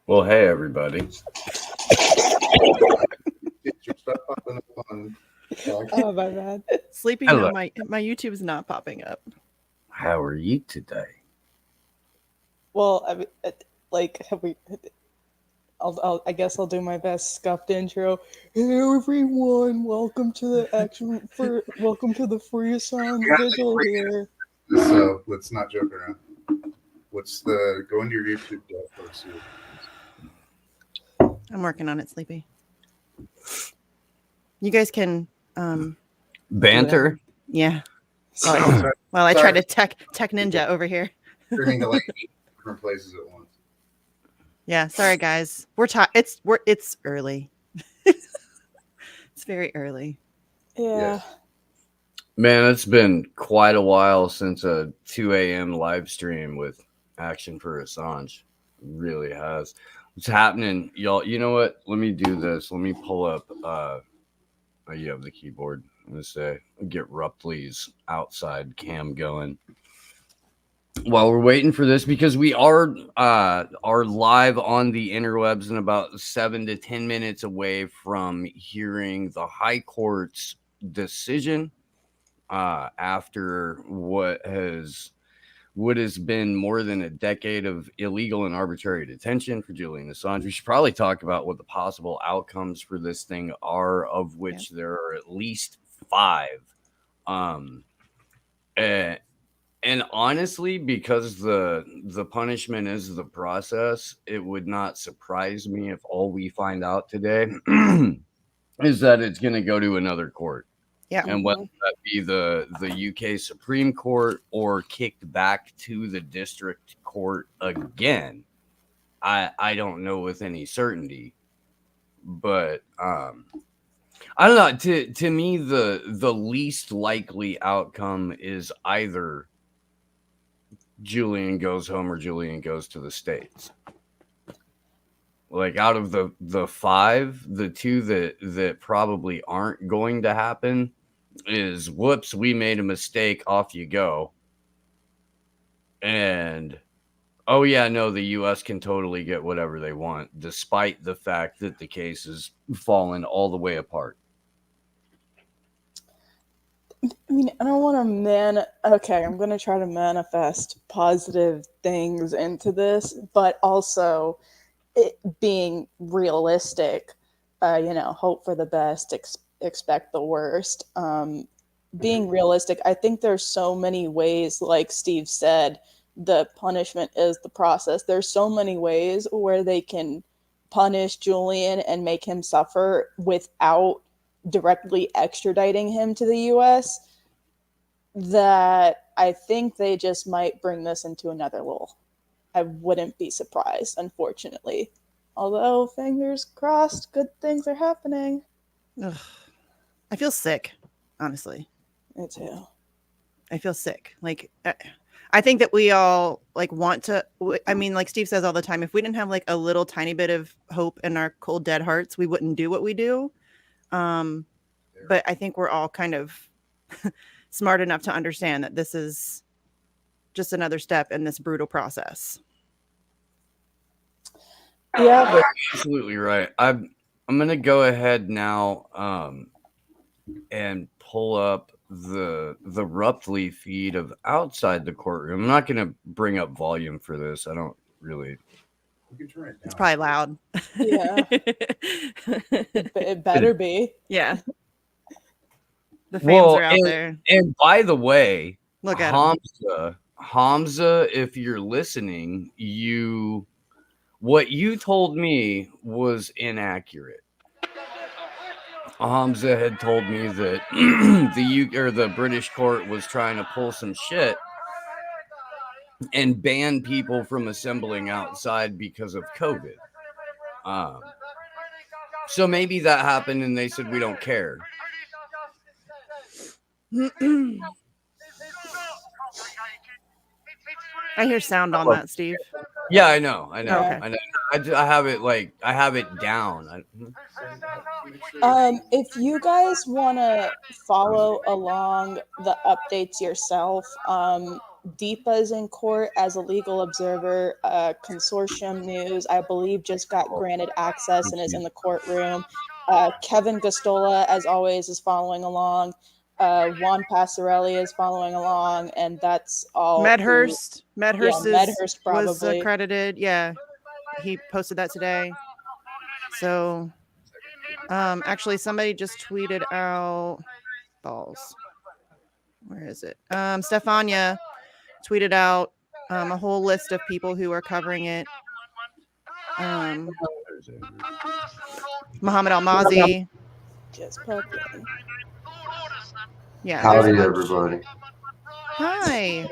Well, hey, everybody. Get your stuff up in the fun. Oh my bad. Sleepy, Hello. no, my YouTube is not popping up. How are you today? Well, I mean, have we? I guess I'll do my best scuffed intro. Hey everyone, welcome to the free Assange vigil here. So let's not joke around. Go into your YouTube first. I'm working on it, Sleepy. You guys can Banter? yeah. Sorry, Well, I sorry try to tech ninja over here. streaming to like 8 different places at once. Yeah, sorry guys. It's early. It's very early. Yeah. Yes. Man, it's been quite a while since a 2 a.m. live stream with Action for Assange. It really has. What's happening, y'all? You know what? Let me do this. Let me pull up. You have the keyboard. I'm gonna say get Rupley's outside cam going. While we're waiting for this, because we are live on the interwebs and about 7 to 10 minutes away from hearing the High Court's decision after what has been more than a decade of illegal and arbitrary detention for Julian Assange. We should probably talk about what the possible outcomes for this thing are, of which there are at least 5. And honestly, because the punishment is the process, it would not surprise me if all we find out today is that it's going to go to another court. Yeah. And whether that be the UK Supreme Court or kicked back to the district court again, I don't know with any certainty. But I don't know. To me, the least likely outcome is either Julian goes home or Julian goes to the States. Like, out of the 5, the 2 that probably aren't going to happen is, whoops, we made a mistake, off you go. And, oh yeah, no, the US can totally get whatever they want, despite the fact that the case has fallen all the way apart. I mean, I don't want to Okay, I'm going to try to manifest positive things into this, but also it being realistic. Hope for the best, expect the worst. Being realistic, I think there's so many ways, like Steve said, the punishment is the process. There's so many ways where they can punish Julian and make him suffer without directly extraditing him to the US, that I think they just might bring this into another lull. I wouldn't be surprised, unfortunately. Although, fingers crossed, good things are happening. Ugh. I feel sick, honestly. Me too. I feel sick. Like, I think that we all want to. I mean, like Steve says all the time, if we didn't have like a little tiny bit of hope in our cold dead hearts, we wouldn't do what we do. But I think we're all kind of smart enough to understand that this is just another step in this brutal process. Yeah, but absolutely right. I'm gonna go ahead now and pull up the Rupley feed of outside the courtroom. I'm not gonna bring up volume for this. I don't really. You can turn it down. It's probably loud. Yeah. It better be. Yeah. The fans are out there. And by the way, look at Hamza, if you're listening, what you told me was inaccurate. Hamza had told me that the British court was trying to pull some shit and ban people from assembling outside because of COVID. So maybe that happened and they said, we don't care. I hear sound on that, Steve. Yeah, I know. Okay. I know. I have it down. If you guys want to follow along the updates yourself, Deepa's in court as a legal observer. Consortium News, I believe, just got granted access and is in the courtroom. Kevin Gostola, as always, is following along. Juan Passarelli is following along, and that's all. Medhurst. Medhurst was probably accredited. Yeah, he posted that today. So, actually, somebody just tweeted out balls. Where is it? Stefania tweeted out a whole list of people who are covering it. Muhammad Almazi. just puppy. Yeah. Howdy, everybody. Hi.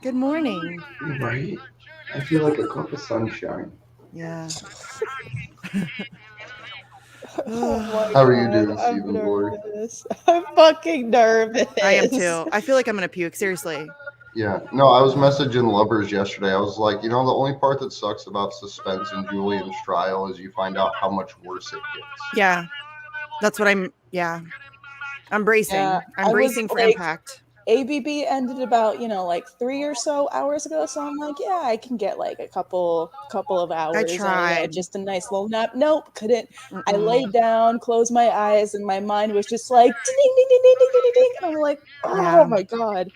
Good morning. Right? I feel like a cup of sunshine. Yeah. Oh my How are you God, doing, I'm Stephen Boyd? nervous. I'm fucking nervous. I am too. I feel like I'm gonna puke. Seriously. Yeah. No, I was messaging lovers yesterday. I was like, the only part that sucks about suspense in Julian's trial is you find out how much worse it gets. Yeah. That's what I'm. Yeah. I'm bracing. Yeah, I'm I bracing was for like- impact. ABB ended about, like 3 or so hours ago. So I'm like, yeah, I can get like a couple of hours. tried. Just a nice little nap. Nope, couldn't. I Mm-mm. laid down, closed my eyes, and my mind was just like ding ding ding ding ding ding ding ding. And I'm like, oh Yeah. my God.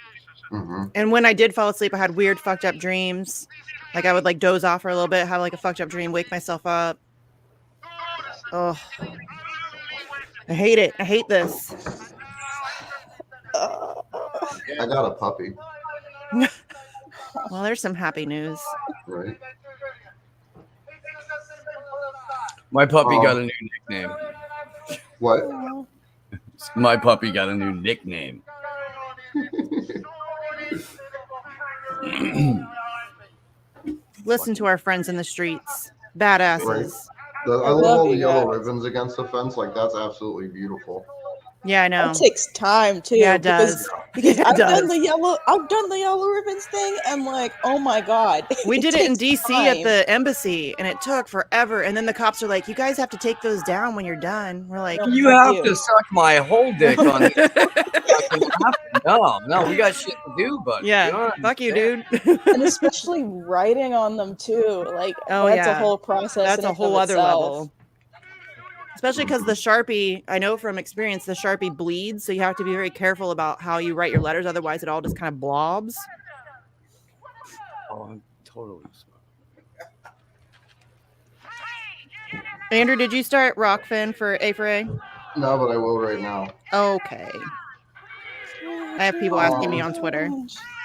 Mm-hmm. And when I did fall asleep, I had weird fucked up dreams. Like I would like doze off for a little bit, have like a fucked up dream, wake myself up. Oh, I hate it. I hate this. I got a puppy, Well, there's some happy news. right? My puppy got a new nickname. What? Oh. My puppy got a new nickname. Listen to our friends in the streets. Badasses. Right. I love love all the you yellow guys. ribbons against the fence. Like, that's absolutely beautiful. Yeah, I know. That takes time too. Yeah, it does. Because It I've does. done the yellow ribbons thing, and like, oh my God. We did it in takes DC at time. the embassy, and it took forever. And then the cops are like, "You guys have to take those down when you're done." We're like, No. You Fuck have you. to suck my whole dick on this. No, we got shit to do, but "Yeah, fuck you, dude." And especially writing on them too. Like, Oh, that's yeah. a whole process. That's in a and whole of other itself. level. Especially because the Sharpie, I know from experience, the Sharpie bleeds. So you have to be very careful about how you write your letters. Otherwise, it all just kind of blobs. Oh, I'm totally smart. Andrew, did you start Rockfin for A for A? No, but I will right now. Okay. I have people asking me on Twitter.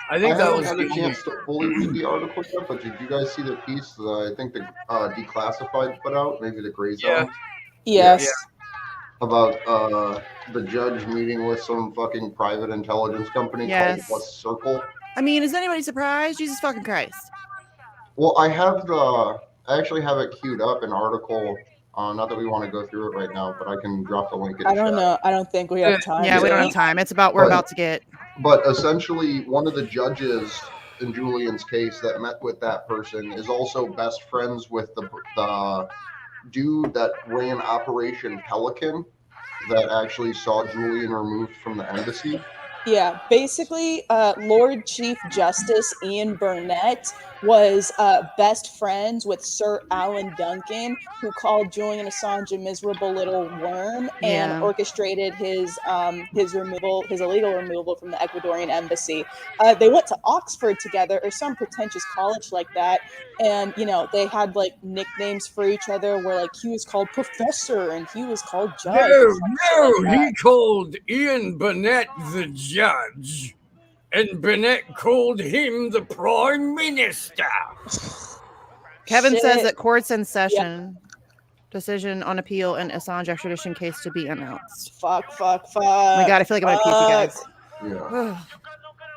I I think that haven't was had a chance to fully read the article yet, but did you guys see the piece that I think the Declassified put out, maybe the Gray Zone, Yes. about the judge meeting with some fucking private intelligence company Yes. called Circle? I mean, is anybody surprised? Jesus fucking Christ. Well, I actually have it queued up, an article. Not that we want to go through it right now, but I can drop the link in I don't chat. know. I don't think we have time. Yeah, we don't have time. It's about, we're But- about to get. But essentially, one of the judges in Julian's case that met with that person is also best friends with the dude that ran Operation Pelican that actually saw Julian removed from the embassy. Yeah, basically, Lord Chief Justice Ian Burnett was best friends with Sir Alan Duncan, who called Julian Assange a miserable little worm and Yeah. orchestrated his illegal removal from the Ecuadorian embassy. They went to Oxford together, or some pretentious college like that, and they had like nicknames for each other, where like he was called Professor and he was called Judge. or some shit like that. he called Ian Burnett the judge, and Burnett called him the prime minister. Kevin Shit. says that court's in session. Decision on appeal and Assange extradition case to be announced. Fuck. Oh my God, I feel like I'm gonna puke, you Yeah. guys.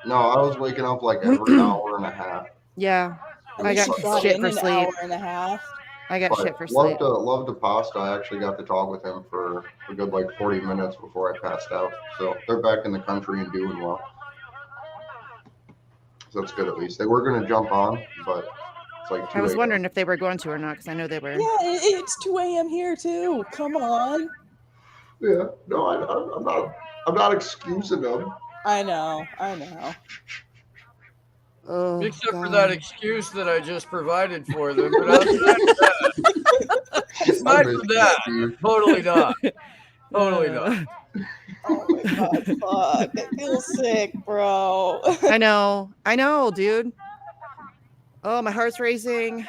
No, I was waking up like every hour and a half. Yeah, I We got should got shit in for an sleep. hour and a half. I got But shit for sleep. loved the pasta. I actually got to talk with him for a good like 40 minutes before I passed out. So they're back in the country and doing well. So that's good at least. They were going to jump on, but it's like 2 I was a.m. wondering if they were going to or not because I know they were. Yeah, it's 2 a.m. here too. Come on. Yeah, no, I'm not excusing them. I know. Oh, Except for God. that excuse that I just provided for them. But outside I of missed that, dude. totally not. Totally not. Oh my god, fuck. I feel sick, bro. I know, dude. Oh, my heart's racing.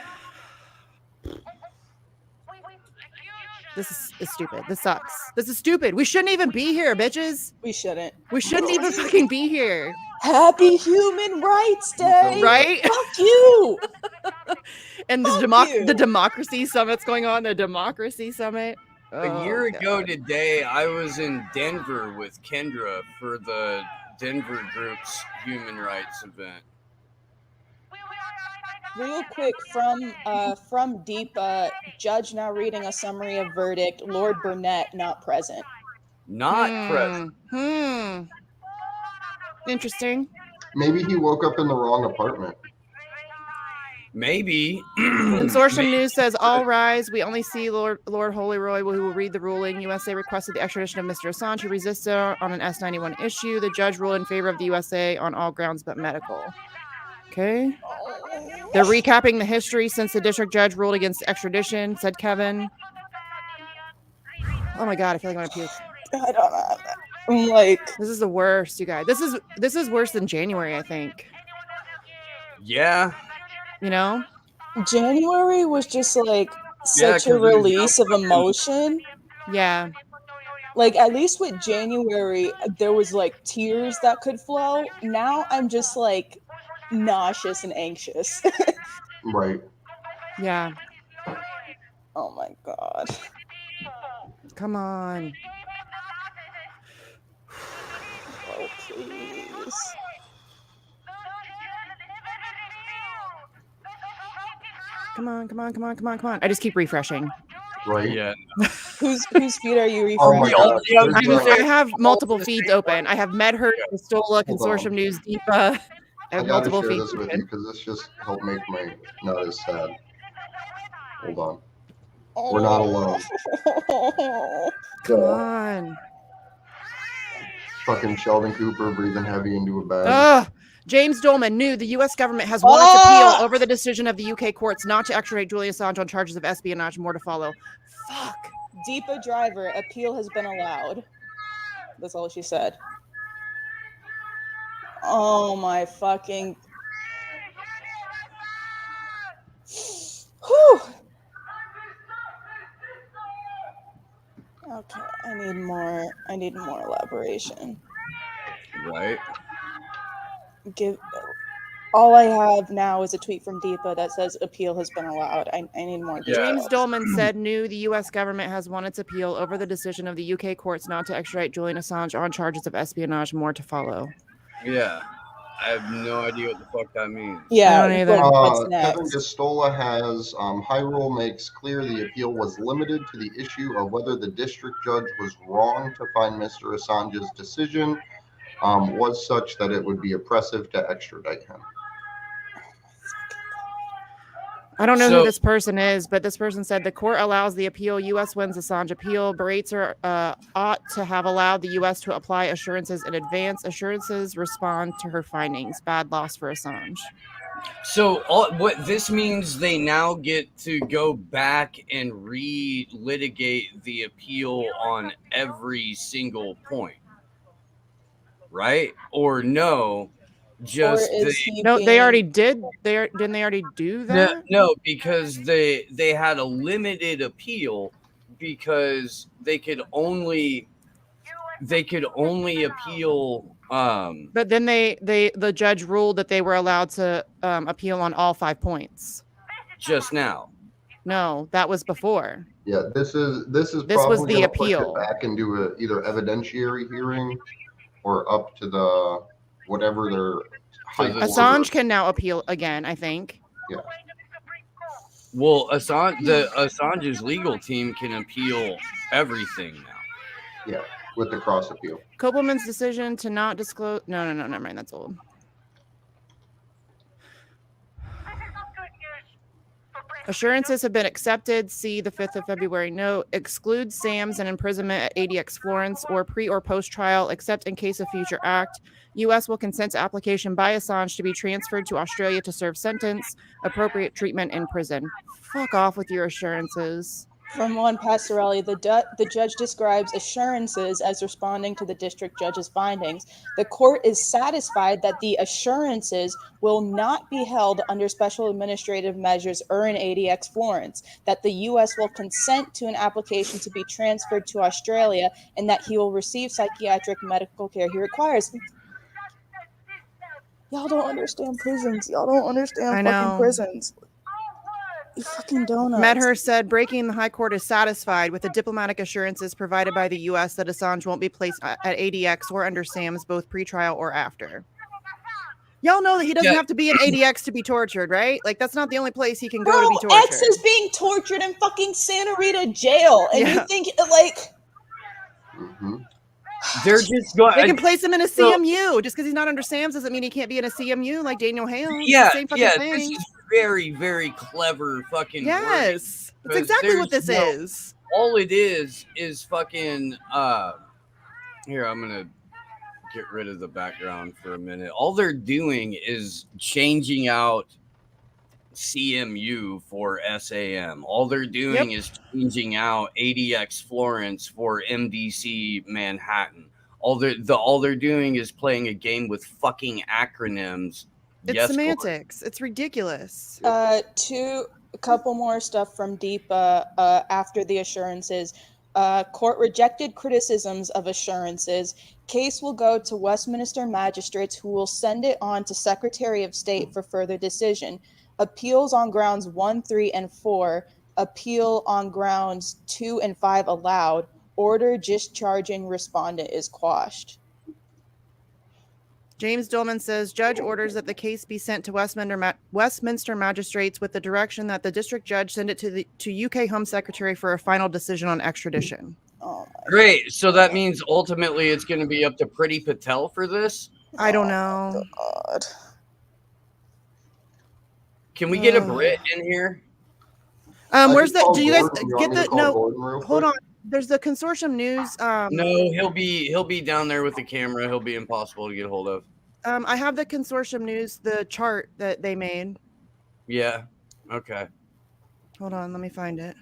This is stupid. This sucks. This is stupid. We shouldn't even be here, bitches. We shouldn't. We shouldn't even fucking be here. Happy Human Rights Day! Right? Fuck you! And Fuck you. the democracy summit's going on. The democracy summit. A year ago God. today, I was in Denver with Kendra for the Denver Group's human rights event. Real quick, from Deepa, judge now reading a summary of verdict. Lord Burnett not present. Not present. Interesting. Maybe he woke up in the wrong apartment. Maybe. Consortium News says, all rise. We only see Lord Holyroy, who will read the ruling. USA requested the extradition of Mr. Assange, who resisted on an S-91 issue. The judge ruled in favor of the USA on all grounds but medical. Okay. They're recapping the history since the district judge ruled against extradition, said Kevin. Oh my God, I feel like I'm going to puke. I don't know. I'm like, this is the worst, you guys. This is worse than January, I think. Yeah. You know? January was just like such a release of emotion. Yeah. Like, at least with January, there was like tears that could flow. Now I'm just like nauseous and anxious. Right. Yeah. Oh my God. Come on. Oh, please. Come on. I just keep refreshing. Right. Yeah. Whose feed are you refreshing? Oh my God. I have multiple feeds open. I have MedHurt, Pistola, Consortium News, Deepa. I have gotta multiple share feeds this with you because this just helped make my not as sad. Hold on. We're not alone. Come on. Fucking Sheldon Cooper breathing heavy into a bag. Ugh. James Dolman knew the U.S. government has won its appeal over the decision of the U.K. courts not to extradite Julian Assange on charges of espionage. More to follow. Fuck. Deepa Driver, appeal has been allowed. That's all she said. Oh my fucking. Whew. Okay, I need more elaboration. Right. All I have now is a tweet from Deepa that says appeal has been allowed. I need more details. James Dolman said knew the U.S. government has won its appeal over the decision of the U.K. courts not to extradite Julian Assange on charges of espionage. More to follow. Yeah. I have no idea what the fuck that means. Yeah, I don't either. what's next? Kevin Gastola has High Rule makes clear the appeal was limited to the issue of whether the district judge was wrong to find Mr. Assange's decision was such that it would be oppressive to extradite him. I don't know who this person is, but this person said the court allows the appeal. U.S. wins Assange appeal. Berater ought to have allowed the U.S. to apply assurances in advance. Assurances respond to her findings. Bad loss for Assange. So what this means, they now get to go back and re-litigate the appeal on every single point, right? Or no? Just they already did. Didn't they already do that? No, because they had a limited appeal because they could only appeal. But then the judge ruled that they were allowed to appeal on all 5 points. Just now. No, that was before. Yeah, this was the appeal. Push it back into either evidentiary hearing or up to the whatever their Assange can now appeal again, I think. Yeah. Well, Assange's legal team can appeal everything now. Yeah, with the cross appeal. Kopelman's decision to not disclose. No, never mind. That's old. Assurances have been accepted. See the 5th of February note. Excludes SAMs and imprisonment at ADX Florence or pre or post trial, except in case of future act. U.S. will consent to application by Assange to be transferred to Australia to serve sentence, appropriate treatment in prison. Fuck off with your assurances. From Juan Passarelli, the judge describes assurances as responding to the district judge's findings. The court is satisfied that the assurances will not be held under special administrative measures or in ADX Florence, that the U.S. will consent to an application to be transferred to Australia, and that he will receive psychiatric medical care he requires. Y'all don't understand prisons. Y'all don't understand I fucking know. prisons. You fucking donuts. Medhurst said, breaking the High Court is satisfied with the diplomatic assurances provided by the U.S. that Assange won't be placed at ADX or under SAMS, both pre-trial or after. Y'all know that he doesn't have to be in ADX to be tortured, right? Like, that's not the only place he can go to be tortured. X is being tortured in fucking Santa Rita jail, and you think, like... They're just going. They can place him in a CMU. Just because he's not under SAMS doesn't mean he can't be in a CMU like Daniel Hale. Yeah, same fucking thing. This is very, very clever fucking. Yes, that's exactly what this is. All it is fucking. Here, I'm gonna get rid of the background for a minute. All they're doing is changing out CMU for SAM. All they're doing is changing out ADX Florence for MDC Manhattan. All they're doing is playing a game with fucking acronyms. It's semantics. It's ridiculous. A couple more stuff from Deepa after the assurances. Court rejected criticisms of assurances. Case will go to Westminster magistrates, who will send it on to Secretary of State for further decision. Appeals on grounds 1, 3, and 4. Appeal on grounds 2 and 5 allowed. Order discharging respondent is quashed. James Dolman says, judge orders that the case be sent to Westminster magistrates with the direction that the district judge send it to UK Home Secretary for a final decision on extradition. Oh, great. So that means ultimately it's going to be up to Priti Patel for this? I don't know. God. Can we get a Brit in here? Where's the? Do you guys Gordon. get the? No, hold hold on. There's the consortium news. No, he'll be down there with the camera. He'll be impossible to get a hold of. I have the consortium news, the chart that they made. Yeah. Okay. Hold on, let me find it.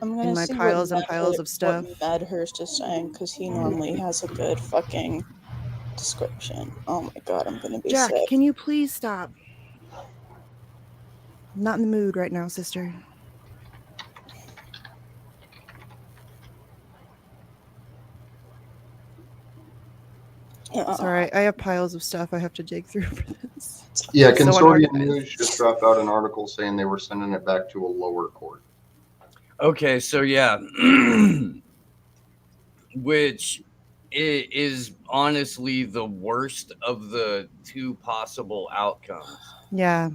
I'm gonna In my see piles and piles of stuff. What Medhurst is saying, because he normally has a good fucking description. Oh my god, I'm gonna be Jack, sick. can you please stop? I'm not in the mood right now, sister. Sorry, I have piles of stuff I have to dig through for this. Yeah, It's so Consortium unorganized. News just dropped out an article saying they were sending it back to a lower court. Okay, so yeah, which is honestly the worst of the two possible outcomes. Yeah.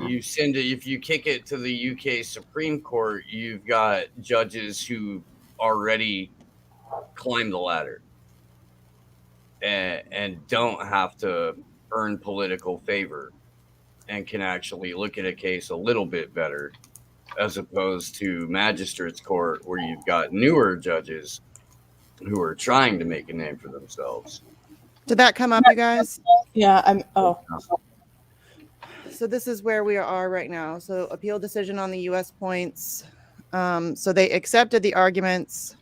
You send it, if you kick it to the UK Supreme Court, you've got judges who already climbed the ladder and don't have to earn political favor and can actually look at a case a little bit better, as opposed to magistrates court, where you've got newer judges who are trying to make a name for themselves. Did that come up, you guys? Yeah, I'm. Oh, So this is where we are right now. So appeal decision on the U.S. points. So they accepted the arguments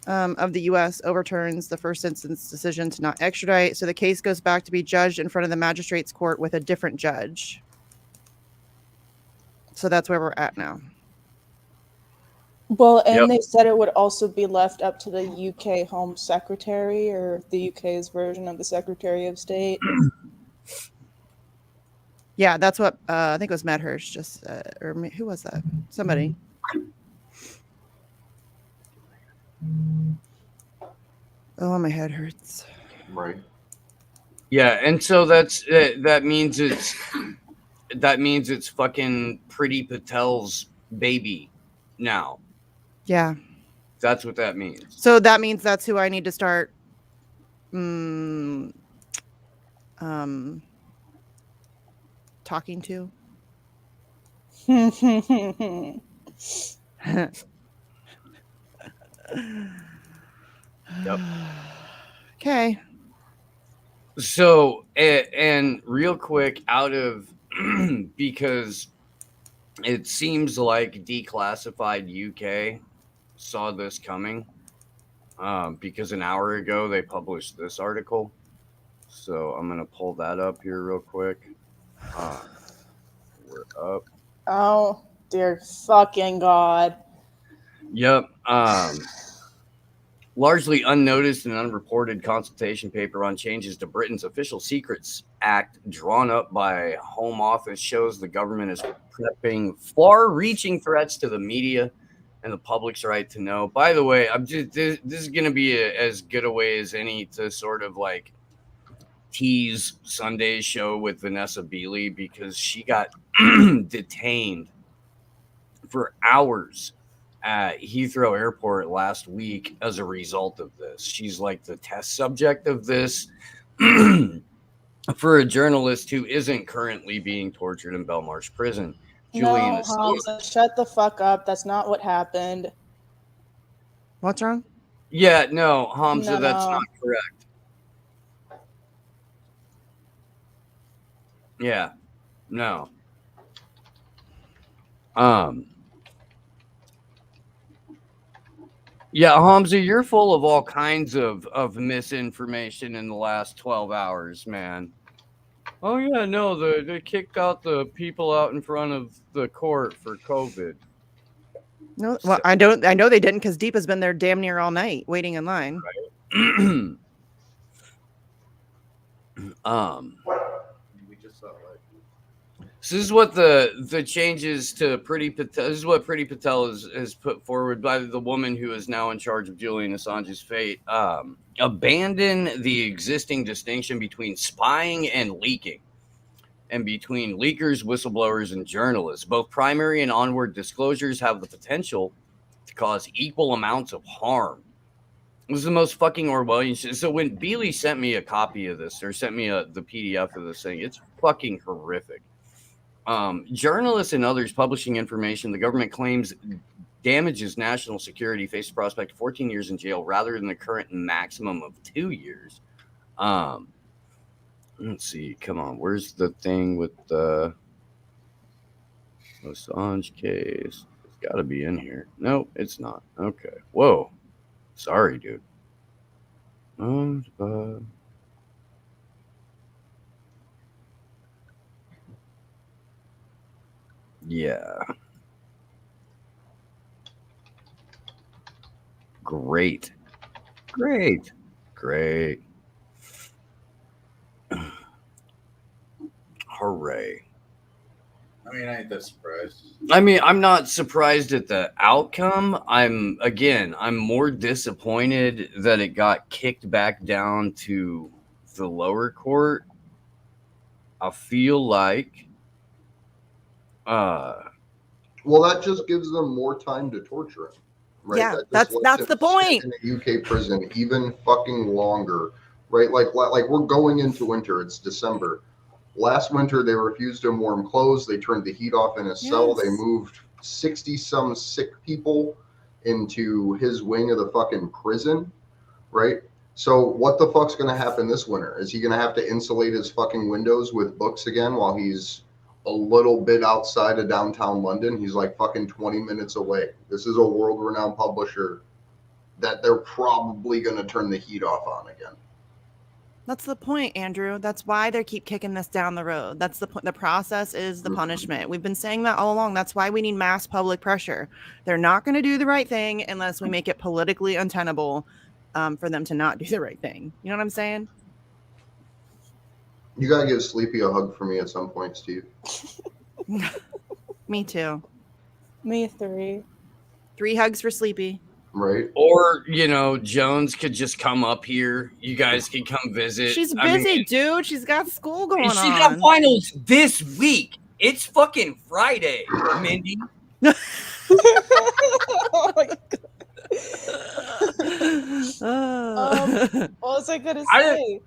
of the U.S. overturns the first instance decision to not extradite. So the case goes back to be judged in front of the magistrate's court with a different judge. So that's where we're at now. well, and Yep. they said it would also be left up to the UK Home Secretary, or the UK's version of the Secretary of State. Yeah, that's what I think it was Matt Hirsch. Just or who was that? Somebody. Oh, my head hurts. Right. Yeah, and so that means it's fucking Priti Patel's baby now. Yeah. That's what that means. So that means that's who I need to start talking to. Yep. Okay. So, and real quick, out of because it seems like Declassified UK saw this coming, because an hour ago they published this article. So I'm gonna pull that up here real quick. We're up. Oh dear fucking god. Yep. Largely unnoticed and unreported consultation paper on changes to Britain's Official Secrets Act drawn up by Home Office shows the government is prepping far-reaching threats to the media and the public's right to know. By the way, I'm just this is going to be as good a way as any to sort of like tease Sunday's show with Vanessa Beeley, because she got detained for hours at Heathrow Airport last week as a result of this. She's like the test subject of this for a journalist who isn't currently being tortured in Belmarsh prison. Julian No, Assange. Hamza, shut the fuck up. That's not what happened. What's wrong? Yeah, no, Hamza, No, that's no. not correct. Yeah, no. Yeah, Hamza, you're full of all kinds of misinformation in the last 12 hours, man. Oh, yeah, no, they kicked out the people out in front of the court for COVID. No, well, I know they didn't, because Deep has been there damn near all night waiting in line. Right. We just saw like So this is what the changes to Priti Patel. This is what Priti Patel is put forward by the woman who is now in charge of Julian Assange's fate. Abandon the existing distinction between spying and leaking, and between leakers, whistleblowers, and journalists. Both primary and onward disclosures have the potential to cause equal amounts of harm. This is the most fucking Orwellian shit. So when Beeley sent me a copy of this, or sent me the PDF of this thing, it's fucking horrific. Journalists and others publishing information the government claims damages national security face a prospect of 14 years in jail rather than the current maximum of 2 years. Let's see. Come on. Where's the thing with the Assange case? It's got to be in here. No, it's not. Okay. Whoa. Sorry, dude. Yeah. Great. Hooray. I mean, I ain't that surprised. I mean, I'm not surprised at the outcome. I'm more disappointed that it got kicked back down to the lower court. I feel like Well, that just gives them more time to torture him, right? Yeah, That just that's lets the him point. sit in a UK prison even fucking longer, right? Like we're going into winter. It's December. Last winter, they refused him warm clothes. They turned the heat off in his cell. They Yes. moved 60-some sick people into his wing of the fucking prison, right? So what the fuck's going to happen this winter? Is he going to have to insulate his fucking windows with books again while he's a little bit outside of downtown London? He's like fucking 20 minutes away. This is a world-renowned publisher that they're probably going to turn the heat off on again. That's the point, Andrew. That's why they keep kicking this down the road. That's the point. The process is the punishment. We've been saying that all along. That's why we need mass public pressure. They're not going to do the right thing unless we make it politically untenable for them to not do the right thing. You know what I'm saying? You got to give Sleepy a hug for me at some point, Steve. Me too. Me 3. 3 hugs for Sleepy. Right? or Jones could just come up here. You guys can come visit. She's I mean, busy, dude. She's got school going she's on. got finals this week. It's fucking Friday, Mindy. Oh my Oh. What was I gonna I say?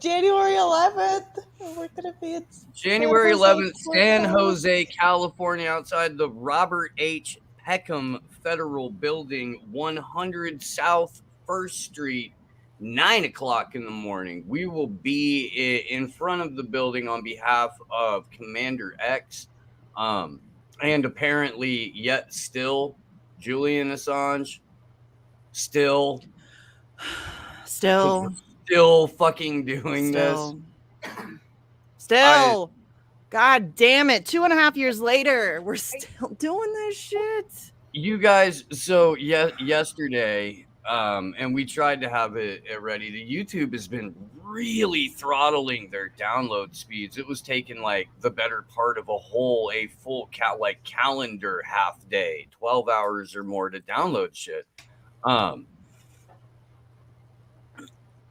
January 11th. We're gonna be at January San Jose 11th, San Courthouse. Jose, California, outside the Robert H. Peckham Federal Building, 100 South 1st Street, 9 o'clock in the morning. We will be in front of the building on behalf of Commander X, and apparently yet still Julian Assange. Still fucking doing this. Still. God damn it. 2.5 years later, we're still doing this shit. You guys, so yesterday, and we tried to have it ready. The YouTube has been really throttling their download speeds. It was taking like the better part of a full calendar half day, 12 hours or more to download shit.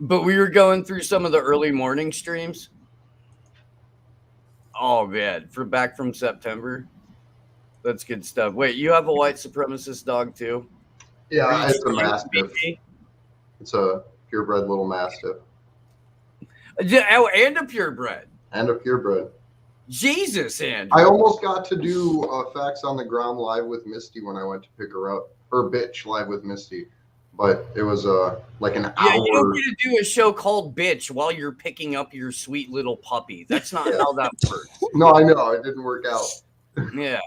But we were going through some of the early morning streams. Oh man, back from September. That's good stuff. Wait, you have a white supremacist dog too? Yeah, it's a mastiff. It's a purebred little mastiff. Oh, and a purebred. And a purebred. Jesus, Andrew. I almost got to do Facts on the Ground live with Misty when I went to pick her up. Or Bitch live with Misty. But it was like an hour. Yeah, you don't get to do a show called Bitch while you're picking up your sweet little puppy. That's not how that works. No, I know. It didn't work out. Yeah.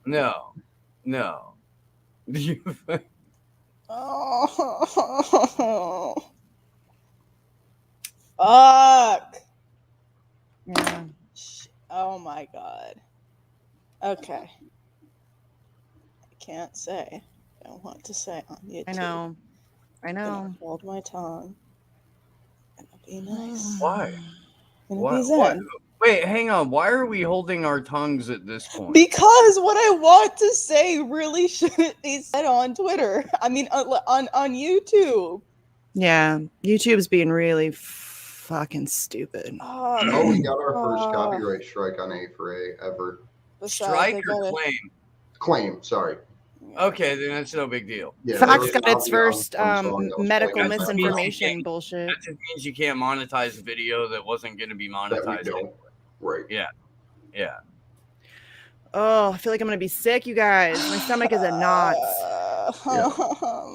No. Oh. Fuck. Yeah. Oh my god. Okay. I can't say. I don't want to say on YouTube. I know. I'm gonna hold my tongue. Gonna be nice. Why? Gonna be zen. Wait, hang on. Why are we holding our tongues at this point? Because what I want to say really shouldn't be said on Twitter. I mean, on YouTube. Yeah, YouTube's being really fucking stupid. Oh, we got our first copyright strike on A for A ever. Strike or claim? Claim, sorry. Okay, then that's no big deal. Yeah, Fox got its first medical misinformation bullshit. That just means you can't monetize a video that wasn't going to be monetized. Right. Yeah. Oh, I feel like I'm going to be sick, you guys. My stomach is in knots.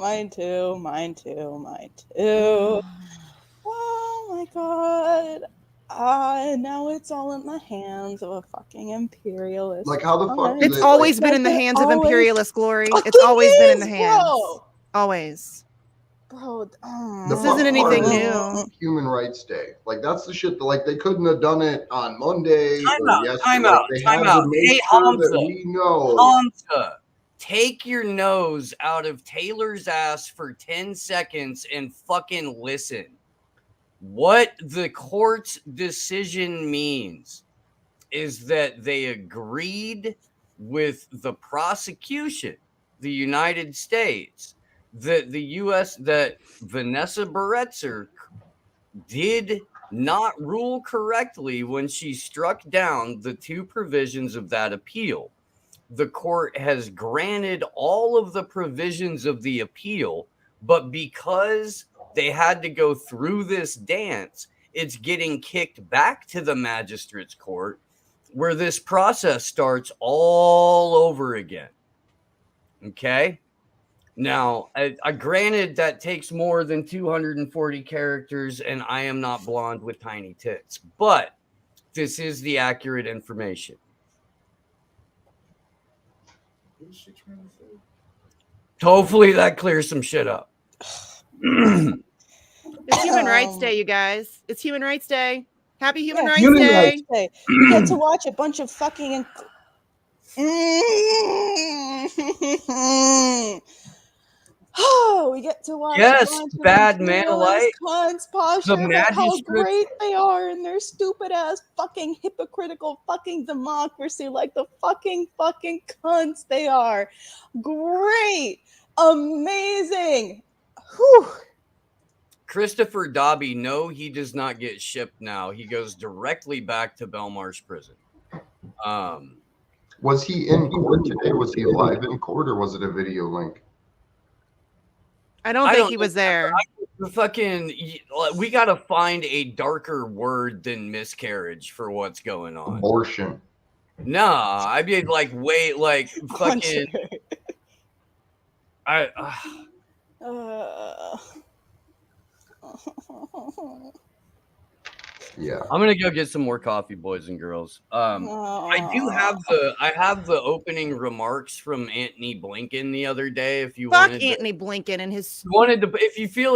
Mine too. Oh my god. Now it's all in the hands of a fucking imperialist. Like how the fuck? It's always been in the hands of imperialist glory. It's always been in the hands. Always. Bro, this isn't anything new. Human Rights Day. Like that's the shit that like they couldn't have done it on Monday Time or yesterday. Time out. Hey, Hamza. We know. Hamza, take your nose out of Taylor's ass for 10 seconds and fucking listen. What the court's decision means is that they agreed with the prosecution, the United States, that that Vanessa Baretzer did not rule correctly when she struck down the two provisions of that appeal. The court has granted all of the provisions of the appeal, but because they had to go through this dance, it's getting kicked back to the magistrate's court where this process starts all over again. Okay? Now, I granted that takes more than 240 characters, and I am not blonde with tiny tits, but this is the accurate information. Hopefully that clears some shit up. It's Human Rights Day, you guys. It's Human Rights Day. Happy Human Rights Day. You get to watch a bunch of fucking... Oh, we get to watch bad Manolite. About how great they are in their stupid ass fucking hypocritical fucking democracy, like the fucking cunts they are. Great, amazing. Whew. Christopher Dobby, no, he does not get shipped now. He goes directly back to Belmarsh prison. Was he in court today? Was he live in court, or was it a video link? I don't think he was there. The fucking, we gotta find a darker word than miscarriage for what's going on. Abortion. Nah, I mean like way like fucking. I. Yeah. I'm gonna go get some more coffee, boys and girls. I have the opening remarks from Antony Blinken the other day. If you Fuck wanted, Antony Blinken and his. if you feel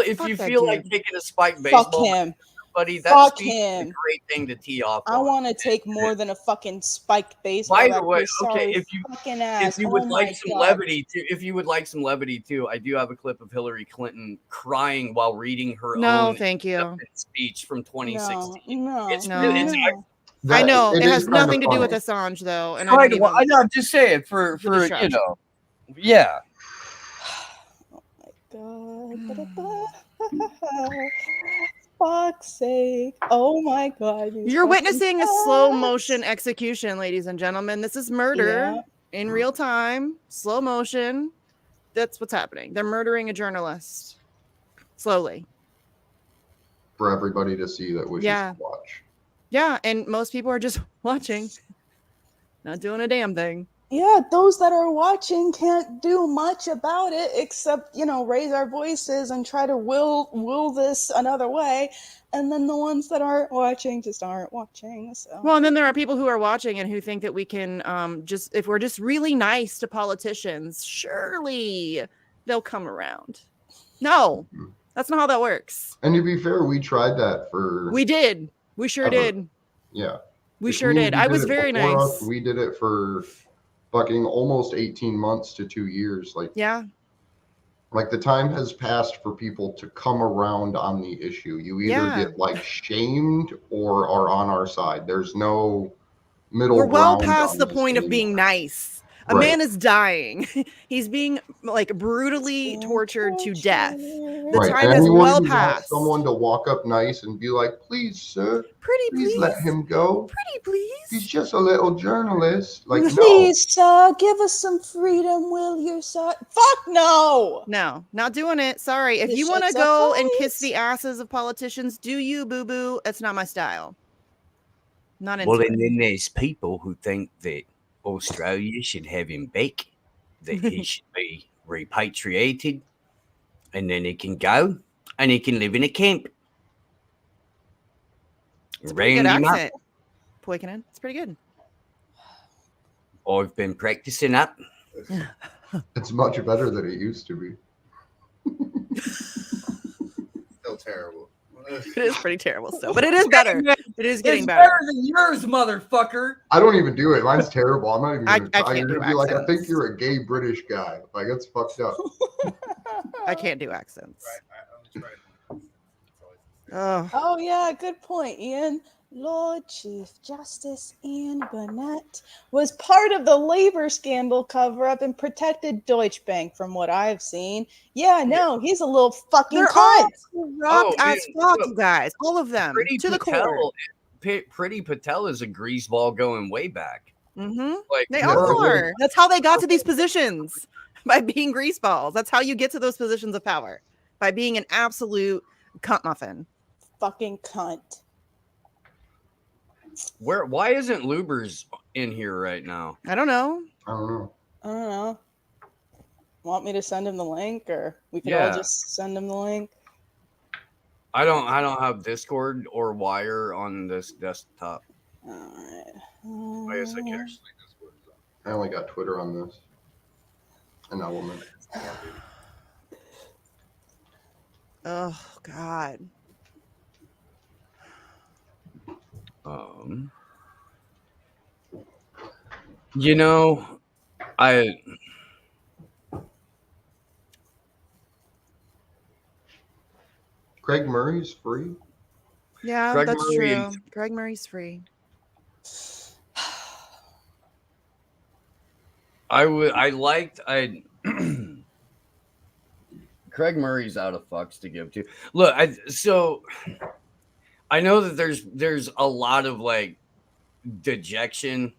like dude. taking a spiked Fuck baseball, him. buddy, that Fuck speech is a him. great thing to tee off. I on. want to take more than a fucking spiked baseball. By the That way, his okay, sorry if you fucking ass. if you would Oh like my some God. levity too, I do have a clip of Hillary Clinton crying while reading her No, own thank you. speech from 2016. No, It's no. it's I know it is has kind of nothing to do with funny. Assange though, and I I don't even. know. I'm just saying for you distraction. know, yeah. Oh my God. Fuck's sake. Oh my God. these You're fucking witnessing a slow cats. motion execution, ladies and gentlemen. This is murder in real time, slow motion. That's what's happening. They're murdering a journalist slowly. For everybody to see that wishes to watch. Yeah, and most people are just watching, not doing a damn thing. Yeah, those that are watching can't do much about it except, raise our voices and try to will this another way. And then the ones that aren't watching just aren't watching. So. Well, and then there are people who are watching and who think that we can if we're just really nice to politicians, surely they'll come around. No, that's not how that works. And to be fair, we tried that for. We did. We sure did. Yeah. We sure did. I was very nice. We did it for fucking almost 18 months to 2 years. Like the time has passed for people to come around on the issue. You either get like shamed or are on our side. There's no middle ground. We're well past the point of being nice. A man is dying. He's being like brutally tortured to death. The time has well passed. Someone to walk up nice and be like, "Please, sir, please let him go. Pretty please. He's just a little journalist." Like, please, sir, give us some freedom, will you, sir? Fuck no. No, not doing it. Sorry. If you want to go and kiss the asses of politicians, do you, boo boo? That's not my style. Not into it. And then there's people who think that Australia should have him back, that he should be repatriated, and then he can go and he can live in a camp. It's a pretty good accent. Poikinen. It's pretty good. I've been practicing up. It's much better than it used to be. Still terrible. It is pretty terrible still, but it is better. It is getting better. Better than yours, motherfucker. I don't even do it. Mine's terrible. I'm not even going to try. You're do going to be like, I accents. think you're a gay British guy. Like, that's fucked up. I can't do accents. Oh yeah, good point, Ian. Lord Chief Justice Ian Burnett was part of the labor scandal cover-up and protected Deutsche Bank, from what I've seen. Yeah, no, he's a little fucking cunt. Corrupt as fuck, you guys. All of them. To the core. Pretty Patel is a greaseball going way back. Mm-hmm. Like, they are. That's how they got to these positions. By being greaseballs. That's how you get to those positions of power. By being an absolute cunt muffin. Fucking cunt. Why isn't Lubers in here right now? I don't know. I don't know. Want me to send him the link, or we could all just send him the link? I don't have Discord or Wire on this desktop. All right. I guess I can actually Discord. I only got Twitter on this. An Element. Oh God. Craig Murray's free. Yeah, Craig that's Murray true. Craig Murray's free. Craig Murray's out of fucks to give to. Look, I know that there's a lot of like dejection,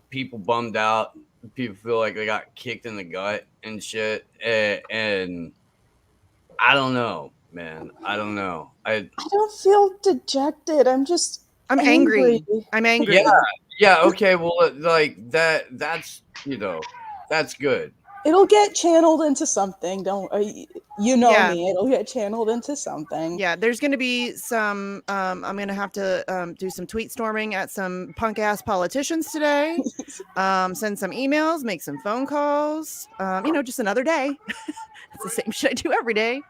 people bummed out, people feel like they got kicked in the gut and shit, and I don't know, man. I don't know. I don't feel dejected. I'm angry. I'm angry. Yeah, okay, well, like that's that's good. It'll get channeled into something. Don't you know Yeah. me? It'll get channeled into something. Yeah, there's going to be some. I'm going to have to do some tweet storming at some punk ass politicians today. Send some emails, make some phone calls. Just another day. It's the same shit I do every day.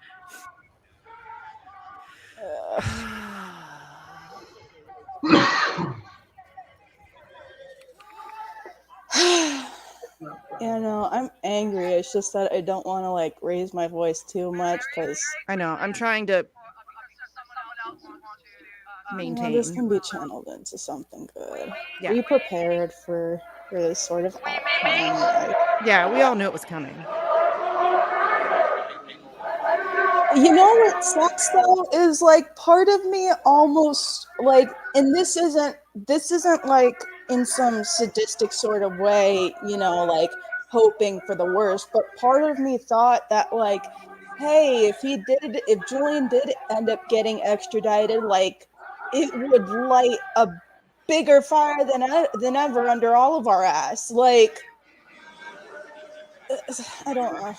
I'm angry. It's just that I don't want to like raise my voice too much because I know. I'm trying to maintain. this can be channeled into something good. Yeah. Be prepared for this sort of outcome. Like, Yeah, we all knew it was coming. you know what sucks though is like part of me almost like, and this isn't like in some sadistic sort of way, like hoping for the worst, but part of me thought that like, hey, if Julian did end up getting extradited, like it would light a bigger fire than ever under all of our ass. Like, I don't know.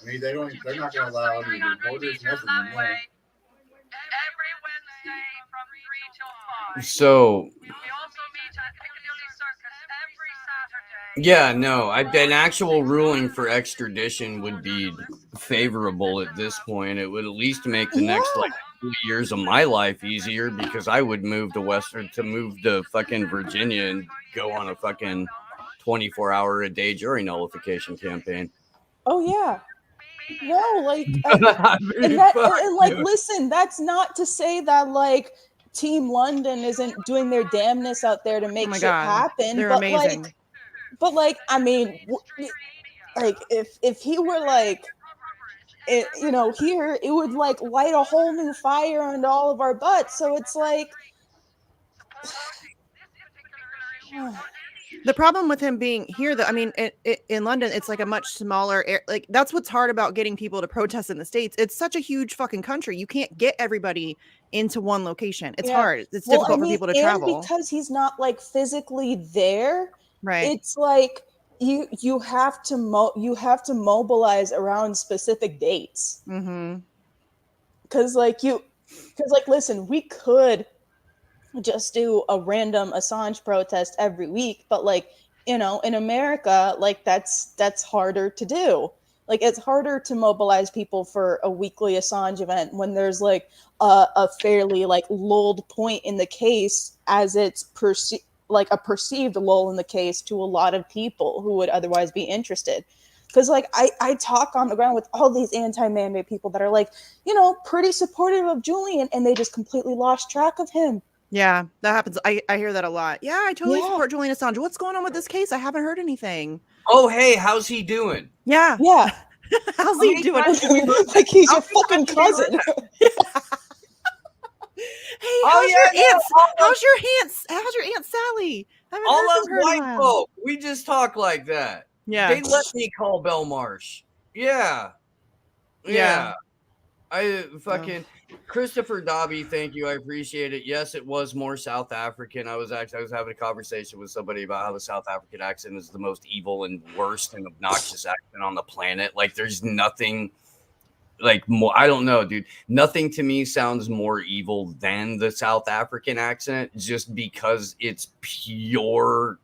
I mean, they're not going to allow any reporters, nothing anymore. So yeah, no, an actual ruling for extradition would be favorable at this point. It would at least make the next like 2 years of my life easier because I would move to fucking Virginia and go on a fucking 24-hour a day jury nullification campaign. Oh yeah. No, like, listen, that's not to say that like Team London isn't doing their damnness out there to make shit happen. They're but amazing. I mean, like if he were like, here, it would like light a whole new fire under all of our butts. So it's like. The problem with him being here, though, I mean, in London, it's like a much smaller like that's what's hard about getting people to protest in the States. It's such a huge fucking country. You can't get everybody into one location. It's hard. It's difficult for people to travel. Because he's not like physically there. Right. It's like you have to mobilize around specific dates. Mm-hmm. Because listen, we could just do a random Assange protest every week, but like, in America, like that's harder to do. Like it's harder to mobilize people for a weekly Assange event when there's like a fairly like lulled point in the case, as it's perceived lull in the case to a lot of people who would otherwise be interested. Because like I talk on the ground with all these anti-mandate people that are like, pretty supportive of Julian, and they just completely lost track of him. Yeah, that happens. I hear that a lot. Yeah, I totally support Julian Assange. What's going on with this case? I haven't heard anything. Oh, hey, how's he doing? Yeah. How's he doing? Like he's your fucking cousin. Hey, how's your aunt Sally? All us white folk, we just talk like that. Yeah, they let me call Belmarsh. Yeah. I fucking Christopher Dobby, thank you. I appreciate it. Yes, it was more South African. I was having a conversation with somebody about how the South African accent is the most evil and worst and obnoxious accent on the planet. Like there's nothing like more. I don't know, dude. Nothing to me sounds more evil than the South African accent, just because it's pure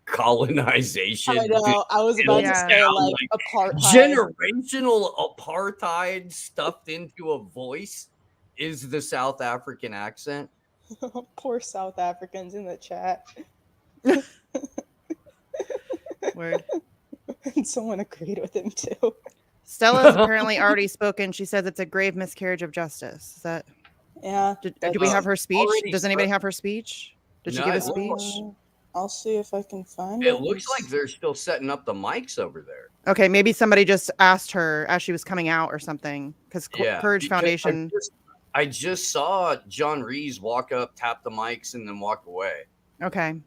colonization. I know. I was about to say like apartheid. Generational apartheid stuffed into a voice is the South African accent. Poor South Africans in the chat. Word. And someone agreed with him too. Stella's apparently already spoken. She says it's a grave miscarriage of justice. Is that? Yeah. Did we have her speech? Does anybody have her speech? Did she give a speech? I'll see if I can find it. It looks like they're still setting up the mics over there. Okay, maybe somebody just asked her as she was coming out or something. Because Courage Foundation. I just saw John Rees walk up, tap the mics, and then walk away. Okay.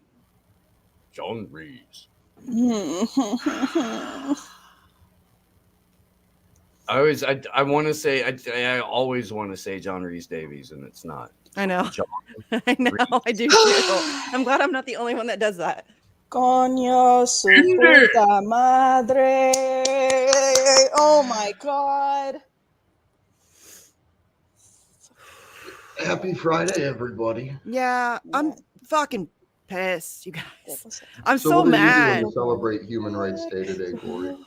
John Rees. I want to say I always want to say John Rhys Davies, and it's not. I know. John I know. I do too. I'm glad I'm not the only one that does that. Coño su puta madre. Oh my god. Happy Friday, everybody. Yeah, I'm fucking pissed, you guys. I'm So so what are you mad. doing to celebrate Human Rights Day today, Corey?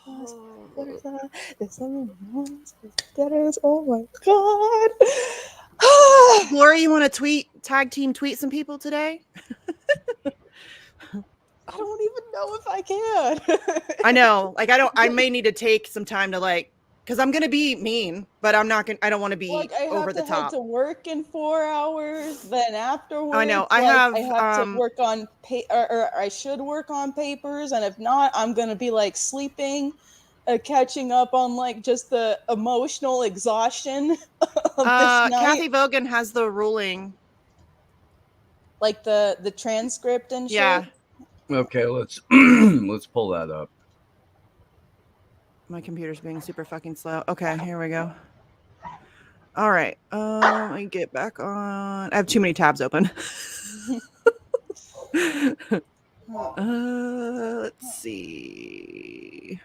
Oh my god. Glory, you want to tag team tweet some people today? I don't even know if I can. I know. Like, I may need to take some time to because I'm gonna be mean, but I'm not gonna. I don't want to be Like I over have the to head top. to work in 4 hours. Then afterwards, I know. I have have to work on or I should work on papers, and if not, I'm gonna be like sleeping, catching up on like just the emotional exhaustion of this night. Kathy Vogan has the ruling. Like the transcript and shit. Yeah. Okay, let's let's pull that up. My computer's being super fucking slow. Okay, here we go. All right. Let me get back on. I have too many tabs open. Let's see.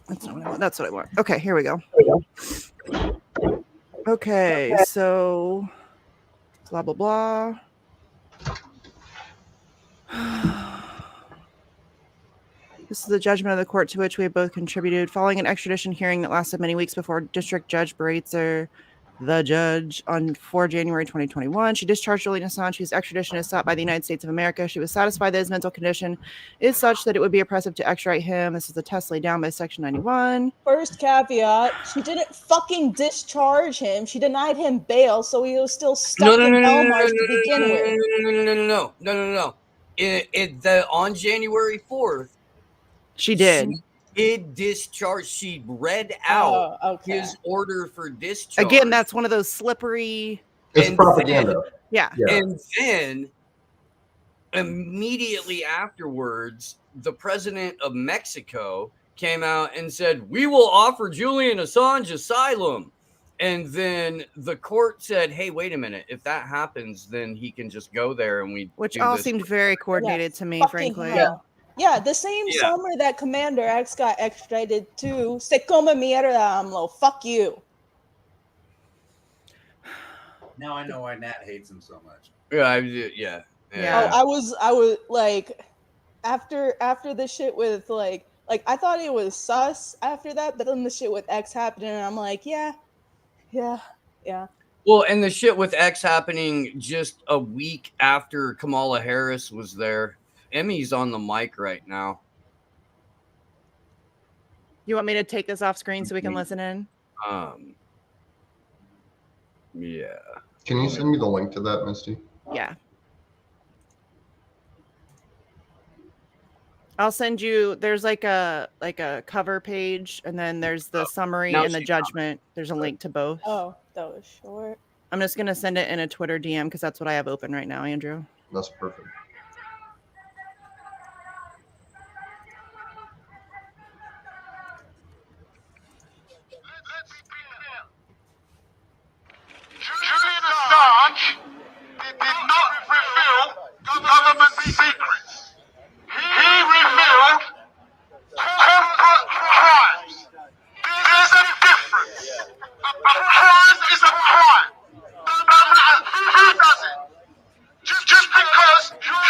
That's not what I want. That's what I want. Okay, here we go. Okay, so blah blah blah. This is the judgment of the court to which we have both contributed. Following an extradition hearing that lasted many weeks before District Judge Baritzer, the judge, on 4 January 2021, she discharged Julian Assange, whose extradition is sought by the United States of America. She was satisfied that his mental condition is such that it would be oppressive to extradite him. This is the test laid down by Section 91. First caveat: she didn't fucking discharge him. She denied him bail, so he was still stuck in Belmarsh to begin with. No. On January 4th, She did. She discharge. She read out his order for discharge. Again, that's one of those slippery. It's propaganda. Yeah. And then immediately afterwards, the president of Mexico came out and said, "We will offer Julian Assange asylum." And then the court said, "Hey, wait a minute. If that happens, then he can just go there." And which all seemed very coordinated to me, frankly. Yeah, the same summer that Commander X got extradited to Se come mierda, AMLO. Fuck you. Now I know why Nat hates him so much. Yeah. I was like, after the shit with like I thought it was sus after that, but then the shit with X happened, and I'm like, yeah. Well, and the shit with X happening just a week after Kamala Harris was there. Emmy's on the mic right now. You want me to take this off screen so we can listen in? Yeah. Can you send me the link to that, Misty? Yeah. I'll send you. There's like a cover page, and then there's the summary and the judgment. There's a link to both. Oh, that was short. I'm just gonna send it in a Twitter DM because that's what I have open right now, Andrew. That's perfect. Julian Assange did not reveal government secrets. He revealed corporate crimes. There's a difference. A crime is a crime. No matter who does it. Just because you're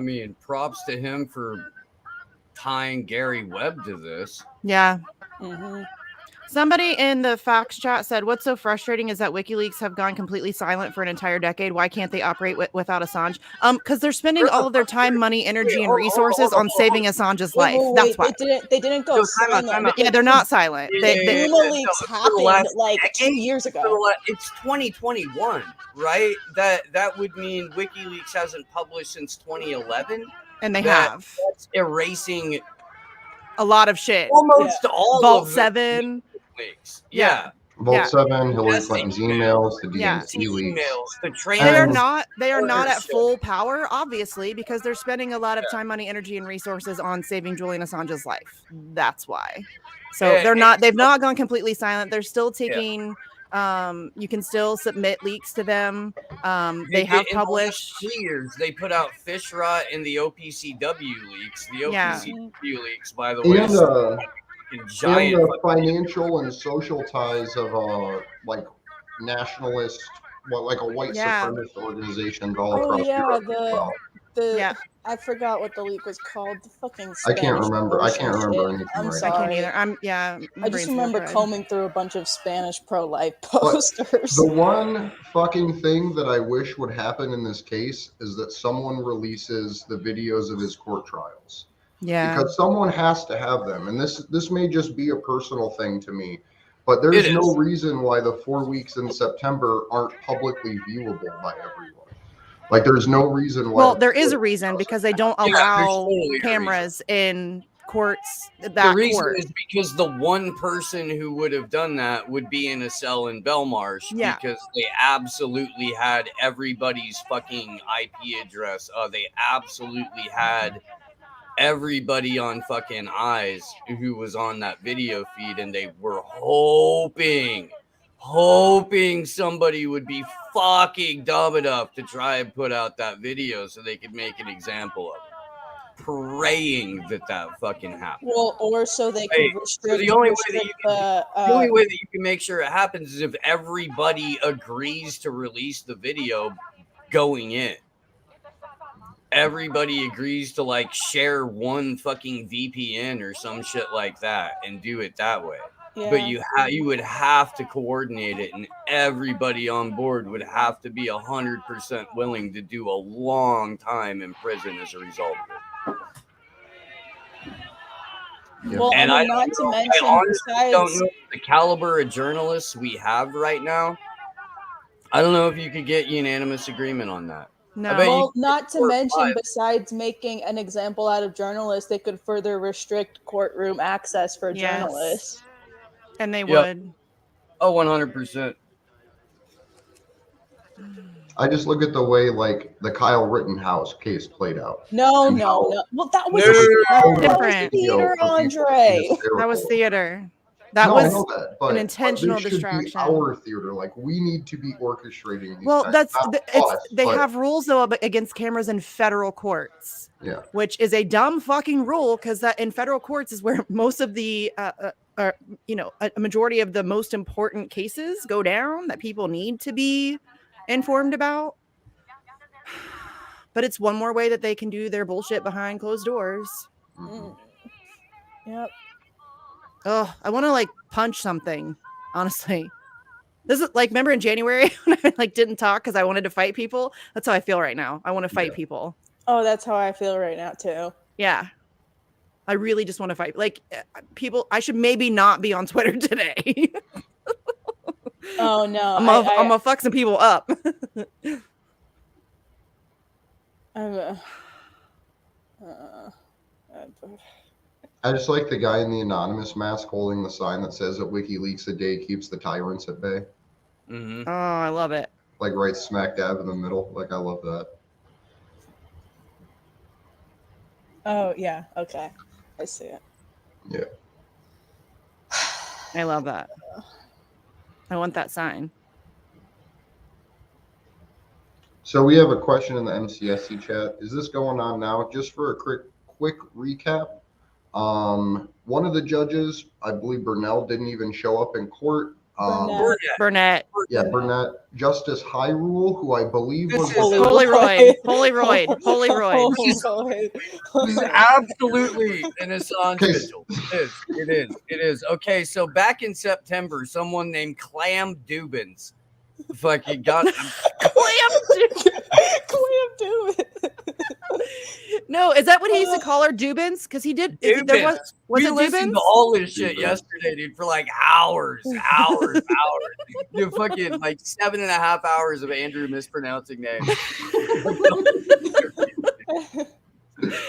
mean, props to him for tying Gary Webb to this. Yeah. Mm-hmm. Somebody in the Fox chat said, "What's so frustrating is that WikiLeaks have gone completely silent for an entire decade. Why can't they operate without Assange? Because they're spending all of their time, money, energy, and resources on saving Assange's life. That's why. They didn't go No, time out, silent. time out. Yeah, they're not silent. The They Luma leaks For the happened last like 2 decade? years For the ago. It's 2021, right? That would mean WikiLeaks hasn't published since 2011. and they That- have That's erasing a lot of shit. almost all Vault of the 7. leaks. Yeah. Vault Yeah. 7, Hillary Yes, Clinton's emails. emails, the Yeah. DNC leaks. Emails, the They are And- not. They are not at Shit. full power, obviously, because they're spending a lot of time, money, energy, and resources on saving Julian Assange's life. That's why. So Yeah, they're not. They've not gone completely silent. They're still taking. You can still submit leaks to them. They have in the last published. 3 years, they put out fish rot in the OPCW leaks. The Yeah. OPCW leaks, by the way, And, is fucking and giant. the financial and social ties of like nationalist, like a white Yeah. supremacist organizations all Oh across yeah, Europe as well. Yeah. I forgot what the leak was called. The fucking I can't Spanish remember. I can't bullshit remember shit. anything I'm right I now. sorry. can't either. I just remember combing through a bunch of Spanish pro-life posters. The one fucking thing that I wish would happen in this case is that someone releases the videos of his court trials. Yeah. Because someone has to have them. And this may just be a personal thing to me, but there's It no is. reason why the 4 weeks in September aren't publicly viewable by everyone. Like there's no reason why. Well, there is a reason because they don't there's allow totally a cameras in courts. The That reason court. is because the one person who would have done that would be in a cell in Belmarsh Yeah. because they absolutely had everybody's fucking IP address. They absolutely had everybody on fucking eyes who was on that video feed, and they were hoping somebody would be fucking dumb enough to try and put out that video so they could make an example of it. Praying that fucking happened. Well, or so they Hey, could restrict. the only way that you the, The only way that you can make sure it happens is if everybody agrees to release the video going in. Everybody agrees to like share one fucking VPN or some shit like that and do it that way. yeah. But you would have to coordinate it, and everybody on board would have to be 100% willing to do a long time in prison as a result of it. Yeah. Well, And I I mean, not to don't know- mention, I honestly don't besides, know the caliber of journalists we have right now. I don't know if you could get unanimous agreement on that. No. I bet you- well, not to 4 or mention, 5. besides making an example out of journalists, they could further restrict courtroom access for Yes. journalists. And they Yep. would. Oh, 100%. I just look at the way like the Kyle Rittenhouse case played out. No. Well, that was Different. theater, Andre. That was theater. That I was know that, but an intentional this should distraction. Be our theater, like we need to be orchestrating. These well. things, That's not it's. us, They but- have rules though against cameras in federal courts. Yeah. Which is a dumb fucking rule because that in federal courts is where most of the a majority of the most important cases go down that people need to be informed about. But it's one more way that they can do their bullshit behind closed doors. Mhm. Yep. Oh, I want to like punch something. Honestly, this is like remember in January when I like didn't talk because I wanted to fight people. That's how I feel right now. I want to fight people. Oh, that's how I feel right now too. Yeah, I really just want to fight. Like people, I should maybe not be on Twitter today. Oh no, I'm gonna fuck some people up. I just like the guy in the anonymous mask holding the sign that says that WikiLeaks a day keeps the tyrants at bay. Mm-hmm. Oh, I love it. Like right smack dab in the middle. Like I love that. Oh yeah, okay, I see it. Yeah. I love that. I want that sign. So we have a question in the MCSC chat. Is this going on now? Just for a quick recap. One of the judges, I believe Burnell, didn't even show up in court. Burnett. Burnett. Yeah, Burnett. Justice Hyrule, who I believe This was is- the Holy Royd. Holy Royd. Holy Royd. He's absolutely an Assange Okay. vigil. It is. Okay, so back in September, someone named Clam Dubins fucking got Clam Dubin. No, is that what he used to call her? Dubins? Because he did. There was we it listened Dubins? to all this shit Dubins. yesterday, dude, for like hours. You fucking like 7.5 hours of Andrew mispronouncing names.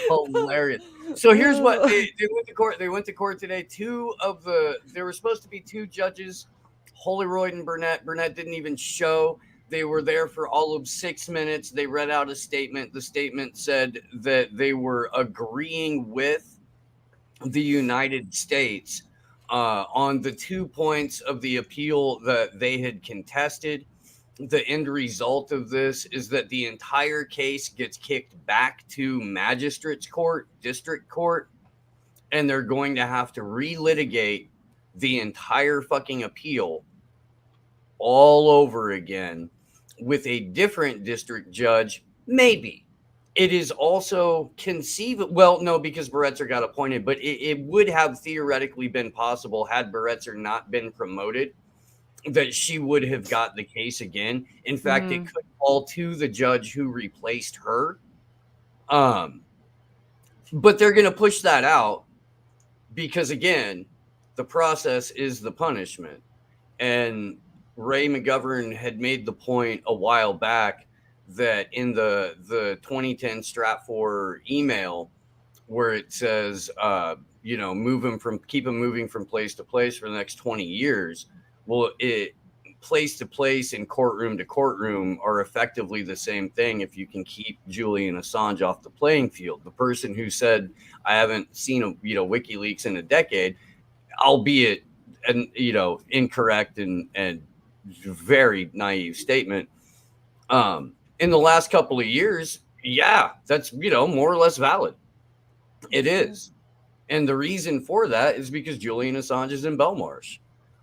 Hilarious. So here's what they went to court. They went to court today. There were supposed to be two judges, Holyroyd and Burnett. Burnett didn't even show. They were there for all of 6 minutes. They read out a statement. The statement said that they were agreeing with the United States on the 2 points of the appeal that they had contested. The end result of this is that the entire case gets kicked back to magistrate's court, district court, and they're going to have to relitigate the entire fucking appeal all over again with a different district judge. Maybe it is also conceivable. Well, no, because Baretzer got appointed, but it would have theoretically been possible had Baretzer not been promoted that she would have got the case again. In fact, it could fall to the judge who replaced her. But they're going to push that out because, again, the process is the punishment. And Ray McGovern had made the point a while back that in the 2010 Stratfor email where it says, keep them moving from place to place for the next 20 years. Well, place to place and courtroom to courtroom are effectively the same thing if you can keep Julian Assange off the playing field. The person who said, I haven't seen WikiLeaks in a decade, albeit incorrect and very naive statement. In the last couple of years, yeah, that's more or less valid. It is. And the reason for that is because Julian Assange is in Belmarsh.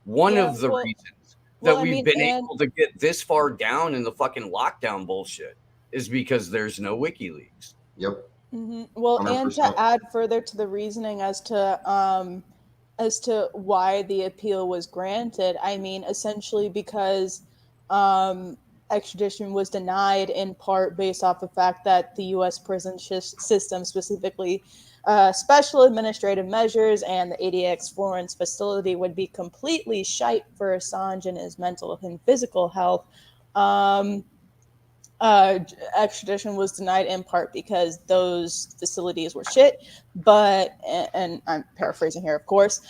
One of the reasons that we've been able to get this far down in the fucking lockdown bullshit is because there's no WikiLeaks. Yep. Mm-hmm. Well, 100%. And to add further to the reasoning as to why the appeal was granted, I mean, essentially because extradition was denied in part based off the fact that the U.S. prison system, specifically special administrative measures and the ADX Florence facility, would be completely shite for Assange and his mental and physical health. Extradition was denied in part because those facilities were shit, and I'm paraphrasing here, of course.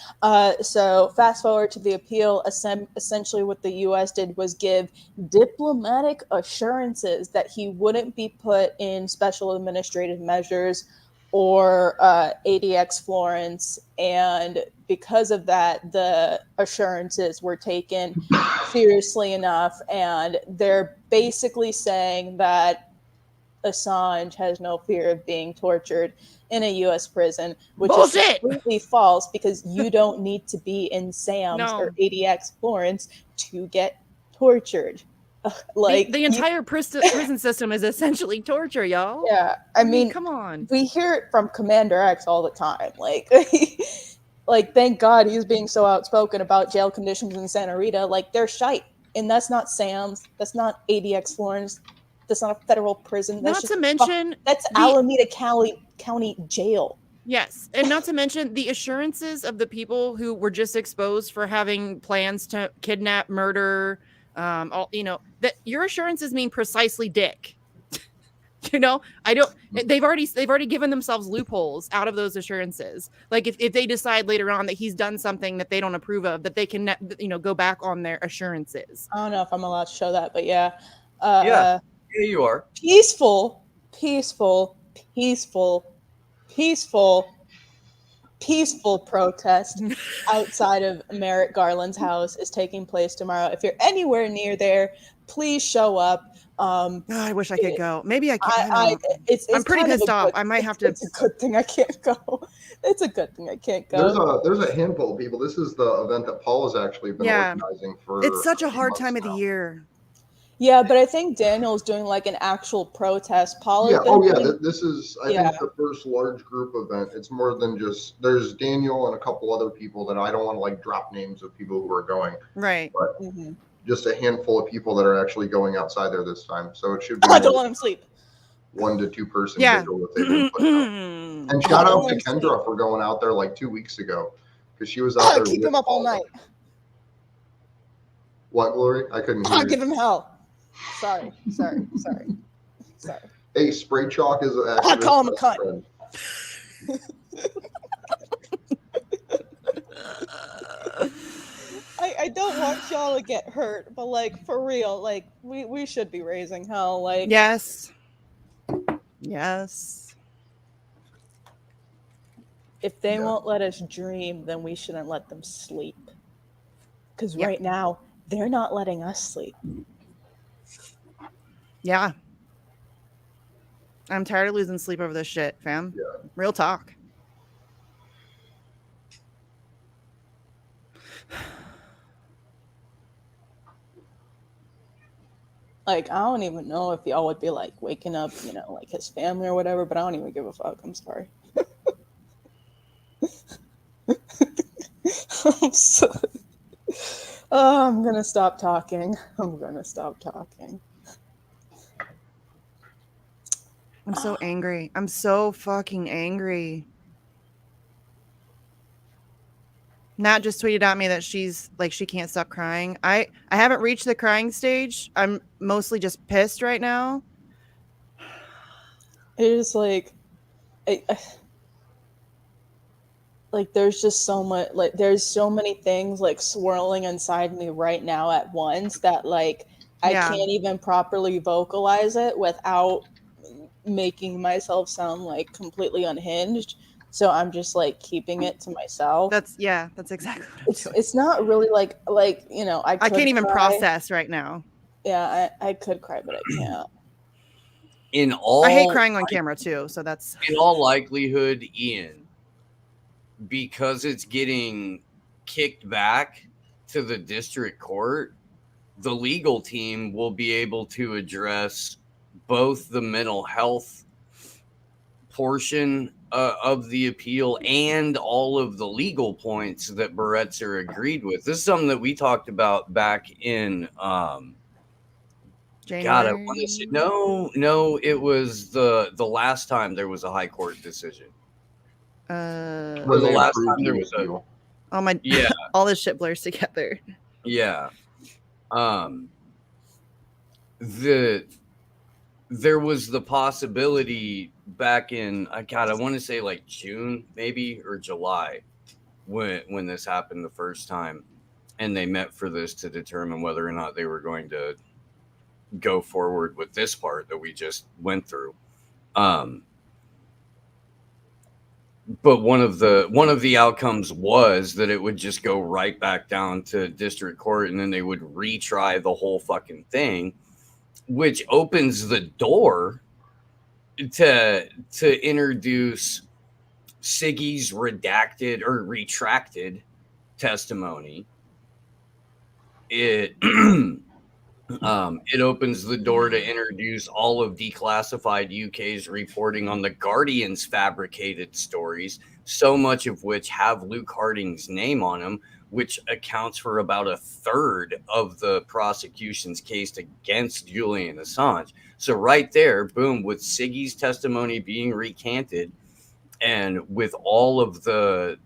So fast forward to the appeal, essentially what the U.S. did was give diplomatic assurances that he wouldn't be put in special administrative measures or ADX Florence, and because of that, the assurances were taken seriously enough, and they're basically saying that Assange has no fear of being tortured in a U.S. prison, which is completely false because you don't need to be in SAMS or ADX Florence to get tortured. Like the entire prison system is essentially torture, y'all. Yeah, I mean, come on. We hear it from Commander X all the time. Like, thank God he's being so outspoken about jail conditions in Santa Rita. Like, they're shite, and that's not SAMS. That's not ADX Florence. That's not a federal prison. That's not to mention that's Alameda County Jail. Yes, and not to mention the assurances of the people who were just exposed for having plans to kidnap, murder. That your assurances mean precisely dick. They've already given themselves loopholes out of those assurances. Like if they decide later on that he's done something that they don't approve of, that they can go back on their assurances. I don't know if I'm allowed to show that, but yeah. Yeah, you are. Peaceful protest outside of Merrick Garland's house is taking place tomorrow. If you're anywhere near there, please show up. Oh, I wish I could go. Maybe I can. I I don't. it's I'm pretty kind of pissed a off. good- I might have to. It's a good thing I can't go. It's a good thing I can't go. There's a handful of people. This is the event that Paul has actually been Yeah. organizing for. It's such a few hard months time of the now. year. Yeah, but I think Daniel's doing like an actual protest. Paul has Yeah. been Oh, yeah. doing- This is, I Yeah. think, the first large group event. It's more than just. There's Daniel and a couple other people that I don't want to like drop names of people who are going, Right. but Mhm. just a handful of people that are actually going outside there this time. So it should be I don't more let him sleep. 1 to 2 person Yeah. vigil that they've been putting on. And Oh, shout don't out let to him sleep. Kendra for going out there like 2 weeks ago because she was out there. Keep with him up all Paul. night. What, Glory? I couldn't hear I'll you. give him hell. Sorry. Hey, spray chalk is actually. call him a best cunt. friend. I don't want y'all to get hurt, but like for real, like we should be raising hell. Like Yes. Yes. if they Yeah. won't let us dream, then we shouldn't let them sleep. Because Yeah. right now they're not letting us sleep. Yeah. I'm tired of losing sleep over this shit, fam. Yeah. Real talk. Like I don't even know if y'all would be like waking up, you know, like his family or whatever. But I don't even give a fuck. I'm sorry. I'm so... Oh, I'm gonna stop talking. I'm so angry. I'm so fucking angry. Nat just tweeted at me that she's like she can't stop crying. I haven't reached the crying stage. I'm mostly just pissed right now. It is like, like there's just so much, like there's so many things like swirling inside me right now at once that like I Yeah. can't even properly vocalize it without making myself sound like completely unhinged. So I'm just like keeping it to myself. That's exactly what I'm doing. It's not really like you know I can't even cry. process right now. Yeah, I could cry, but I can't. I hate crying on camera too, so that's in all likelihood, Ian, because it's getting kicked back to the district court, the legal team will be able to address both the mental health portion of the appeal and all of the legal points that Baretzer agreed with. This is something that we talked about back in January. God, I want to say no, it was the last time there was a high court decision. When the they last approved time there the was appeal. Oh my Yeah. all this shit blurs together. Yeah. There was the possibility back in I want to say like June maybe or July when this happened the first time, and they met for this to determine whether or not they were going to go forward with this part that we just went through. But one of the outcomes was that it would just go right back down to district court, and then they would retry the whole fucking thing, which opens the door to introduce Siggy's redacted or retracted testimony. It it opens the door to introduce all of Declassified UK's reporting on the Guardian's fabricated stories, so much of which have Luke Harding's name on them, which accounts for about a third of the prosecution's case against Julian Assange. So right there, boom, with Siggy's testimony being recanted and with all of the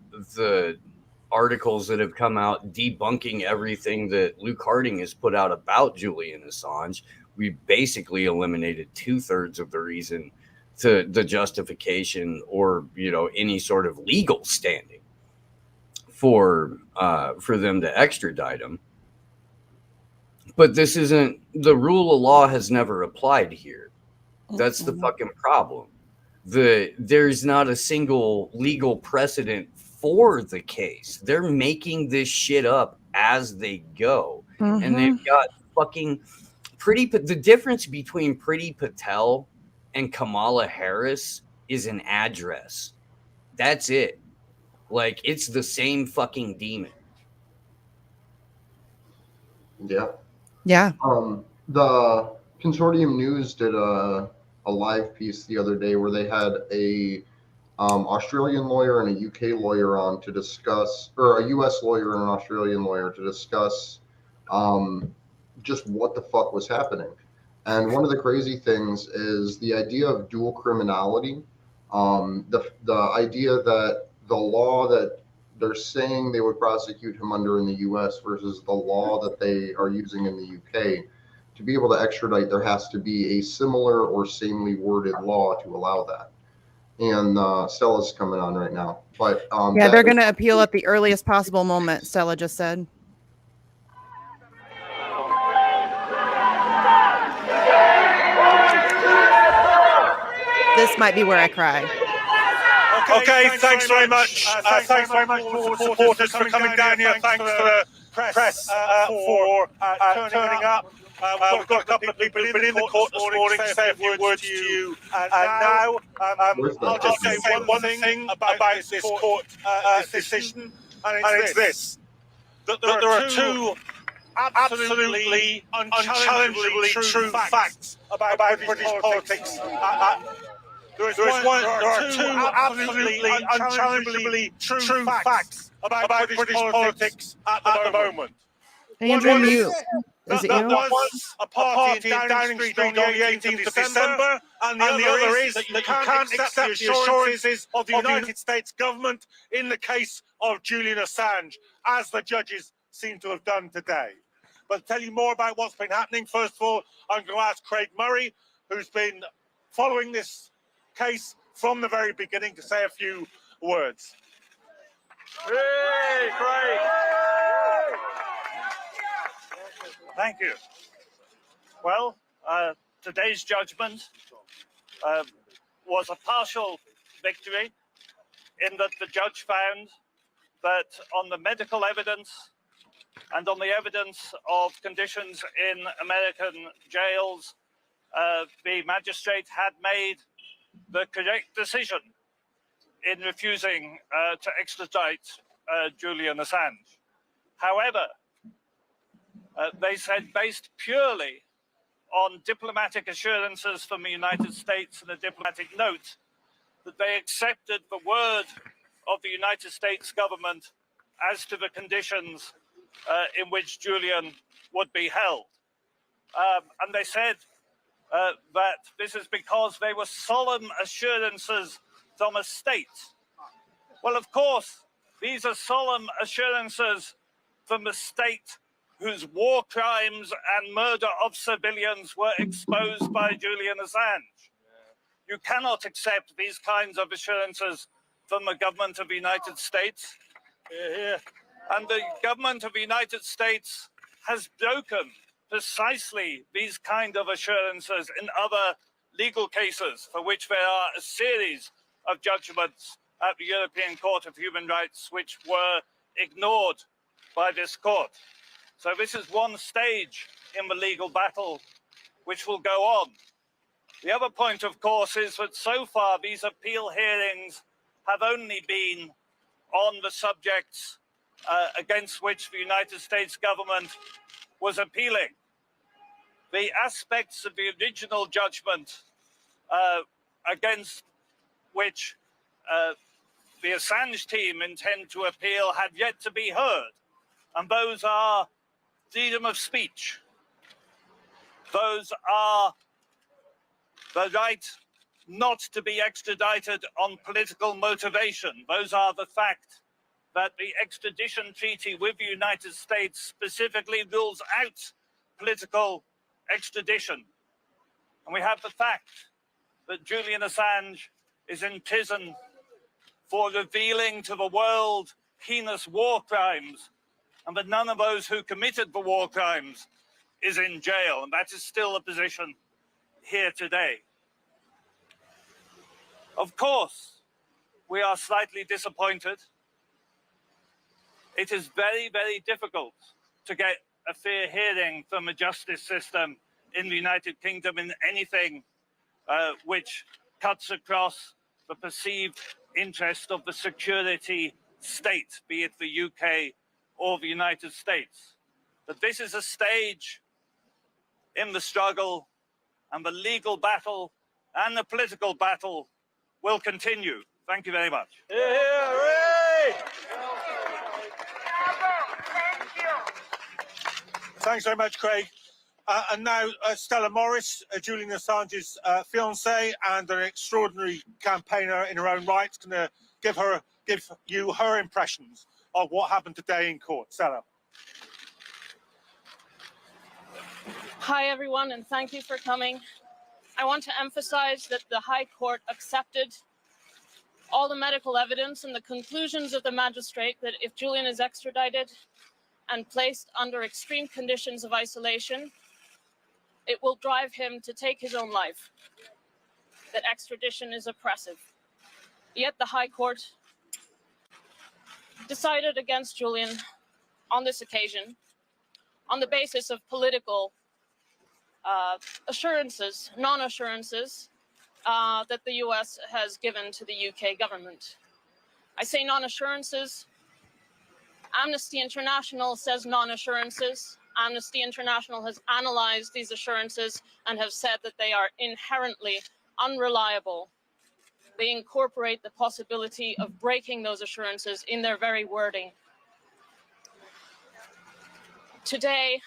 articles that have come out debunking everything that Luke Harding has put out about Julian Assange, we basically eliminated 2/3 of the reason to the justification or, you know, any sort of legal standing for them to extradite him. But this isn't, the rule of law has never applied here. That's the fucking problem. There's not a single legal precedent for the case. They're making this shit up as they go. And they've got fucking The difference between Priti Patel and Kamala Harris is an address. That's it. Like, it's the same fucking demon. Yeah. Yeah. The Consortium News did a live piece the other day where they had a Australian lawyer and a UK lawyer on to discuss, or a US lawyer and an Australian lawyer to discuss just what the fuck was happening. And one of the crazy things is the idea of dual criminality. The idea that the law that they're saying they would prosecute him under in the US versus the law that they are using in the UK. To be able to extradite, there has to be a similar or samely worded law to allow that. And Stella's coming on right now. But Yeah, they're going to appeal at the earliest possible moment, Stella just said. This might be where I cry. Okay, thanks very much. Thanks very much to all the supporters for coming down here. Thanks to the press for turning up. We've got a couple of people who've been in the court this morning to say a few words to you. And now, I'll just say one thing about this court decision, and it's this. That there are two absolutely unchallengeably true facts about British politics. There are two absolutely unchallengeably true facts about British politics at the moment. Andrew, mute. Is it There you? was a party in Downing Street on the 18th of December, and the other is that you can't accept the assurances of the United States government in the case of Julian Assange, as the judges seem to have done today. But to tell you more about what's been happening, first of all, I'm going to ask Craig Murray, who's been following this case from the very beginning, to say a few words. Hey, Craig! Thank you. Well, today's judgment was a partial victory in that the judge found that on the medical evidence and on the evidence of conditions in American jails, the magistrate had made the correct decision in refusing to extradite Julian Assange. However, they said, based purely on diplomatic assurances from the United States and a diplomatic note, that they accepted the word of the United States government as to the conditions in which Julian would be held. And they said that this is because they were solemn assurances from a state. Well, of course, these are solemn assurances from a state whose war crimes and murder of civilians were exposed by Julian Assange. You cannot accept these kinds of assurances from the government of the United States. And the government of the United States has broken precisely these kind of assurances in other legal cases for which there are a series of judgments at the European Court of Human Rights which were ignored by this court. So this is one stage in the legal battle which will go on. The other point, of course, is that so far these appeal hearings have only been on the subjects against which the United States government was appealing. The aspects of the original judgment against which the Assange team intend to appeal have yet to be heard. And those are freedom of speech. Those are the right not to be extradited on political motivation. Those are the fact that the extradition treaty with the United States specifically rules out political extradition. And we have the fact that Julian Assange is in prison for revealing to the world heinous war crimes, and that none of those who committed the war crimes is in jail. And that is still the position here today. Of course, we are slightly disappointed. It is very, very difficult to get a fair hearing from the justice system in the United Kingdom in anything which cuts across the perceived interest of the security state, be it the UK or the United States. But this is a stage in the struggle, and the legal battle and the political battle will continue. Thank you very much. Thanks very much, Craig. And now Stella Morris, Julian Assange's fiancée and an extraordinary campaigner in her own right, is going to give you her impressions of what happened today in court. Stella. Hi, everyone, and thank you for coming. I want to emphasize that the High Court accepted all the medical evidence and the conclusions of the magistrate that if Julian is extradited and placed under extreme conditions of isolation, it will drive him to take his own life, that extradition is oppressive. Yet the High Court decided against Julian on this occasion on the basis of political assurances, non-assurances that the US has given to the UK government. I say non-assurances. Amnesty International says non-assurances. Amnesty International has analyzed these assurances and have said that they are inherently unreliable. They incorporate the possibility of breaking those assurances in their very wording. Today,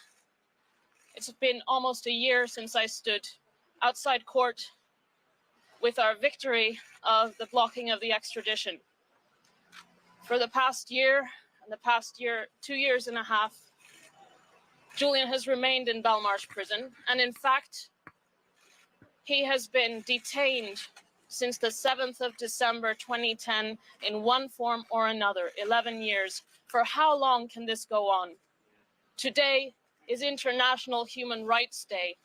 it's been almost a year since I stood outside court with our victory of the blocking of the extradition. For the past year, 2 years and a half, Julian has remained in Belmarsh prison, and in fact, he has been detained since the 7th of December 2010 in one form or another, 11 years. For how long can this go on? Today is International Human Rights Day.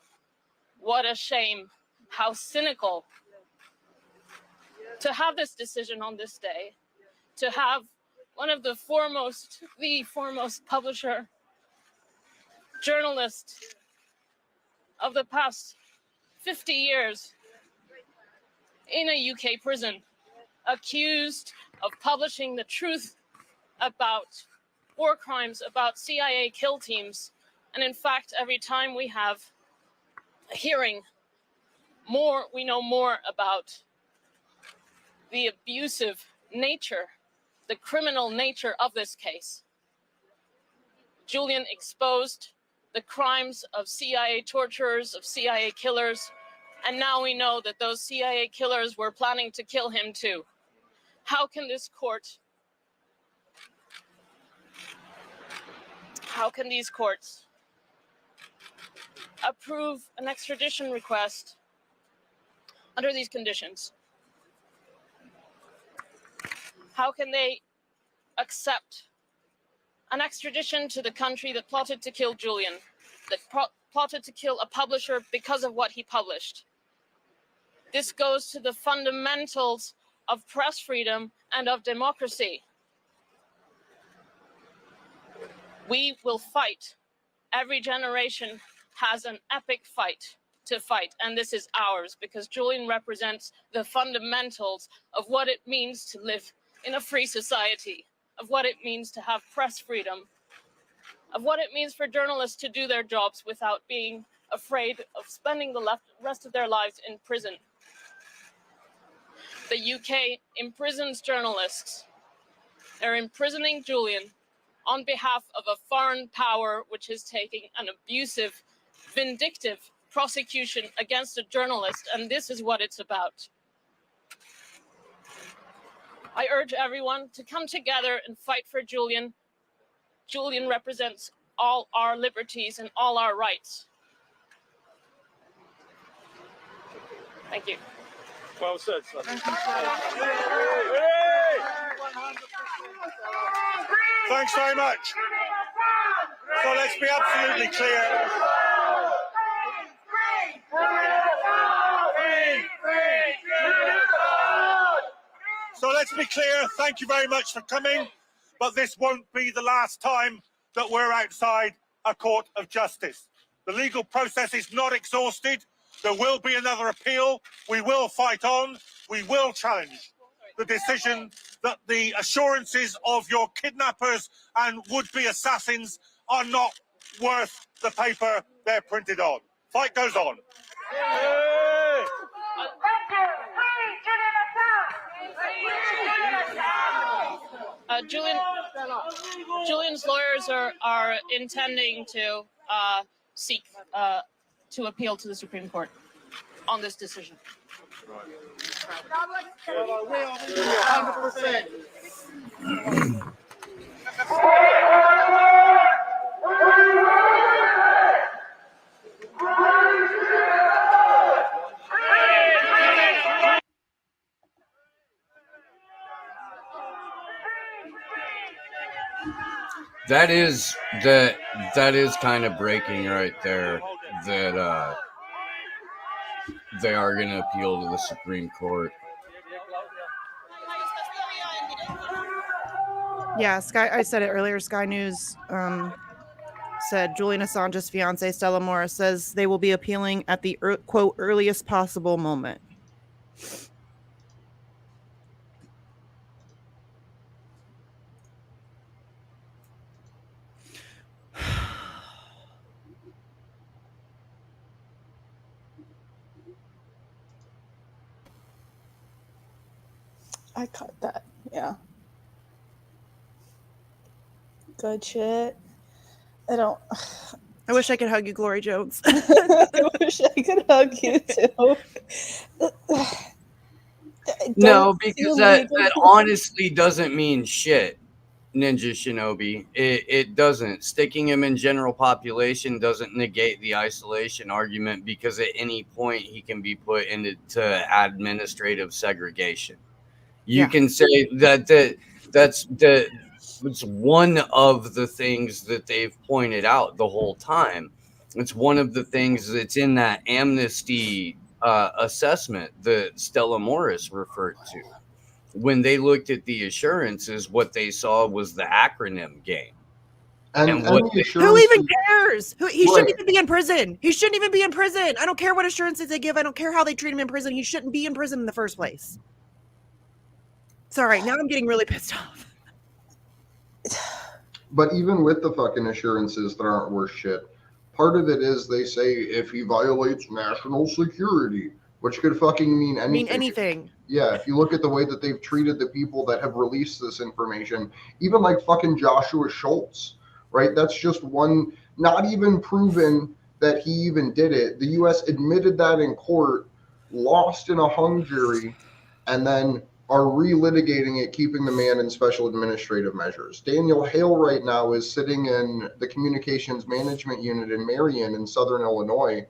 What a shame, how cynical. To have this decision on this day, to have one of the foremost publisher, journalist of the past 50 years in a UK prison, accused of publishing the truth about war crimes, about CIA kill teams. And in fact, every time we have a hearing, we know more about the abusive nature, the criminal nature of this case. Julian exposed the crimes of CIA torturers, of CIA killers, and now we know that those CIA killers were planning to kill him too. How can these courts approve an extradition request under these conditions? How can they accept an extradition to the country that plotted to kill Julian, that plotted to kill a publisher because of what he published? This goes to the fundamentals of press freedom and of democracy. We will fight. Every generation has an epic fight to fight, and this is ours because Julian represents the fundamentals of what it means to live in a free society, of what it means to have press freedom, of what it means for journalists to do their jobs without being afraid of spending the rest of their lives in prison. The UK imprisons journalists. They're imprisoning Julian on behalf of a foreign power which is taking an abusive, vindictive prosecution against a journalist, and this is what it's about. I urge everyone to come together and fight for Julian. Julian represents all our liberties and all our rights. Thank you. Well said, son. Thanks very much. So let's be absolutely clear. So let's be clear. Thank you very much for coming. But this won't be the last time that we're outside a court of justice. The legal process is not exhausted. There will be another appeal. We will fight on. We will challenge the decision that the assurances of your kidnappers and would-be assassins are not worth the paper they're printed on. Fight goes on. Julian's lawyers are intending to seek to appeal to the Supreme Court on this decision. That is kind of breaking right there. That they are going to appeal to the Supreme Court. Yeah, I said it earlier. Sky News said Julian Assange's fiance Stella Morris says they will be appealing at the quote earliest possible moment. I caught that. Yeah. Good shit. I wish I could hug you, Glory Jones. I wish I could hug you too. No, because that honestly doesn't mean shit, Ninja Shinobi. It doesn't. Sticking him in general population doesn't negate the isolation argument, because at any point he can be put into administrative segregation. You can say that's one of the things that they've pointed out the whole time. It's one of the things that's in that amnesty assessment that Stella Morris referred to. When they looked at the assurances, what they saw was the acronym game. And who even cares? He shouldn't even be in prison. He shouldn't even be in prison. I don't care what assurances they give. I don't care how they treat him in prison. He shouldn't be in prison in the first place. Sorry, now I'm getting really pissed off. But even with the fucking assurances that aren't worth shit, part of it is they say if he violates national security, which could fucking mean anything. Yeah, if you look at the way that they've treated the people that have released this information, even like fucking Joshua Schultz, right? That's just one, not even proven that he even did it. The U.S. admitted that in court, lost in a hung jury, and then are relitigating it, keeping the man in special administrative measures. Daniel Hale right now is sitting in the communications management unit in Marion in Southern Illinois.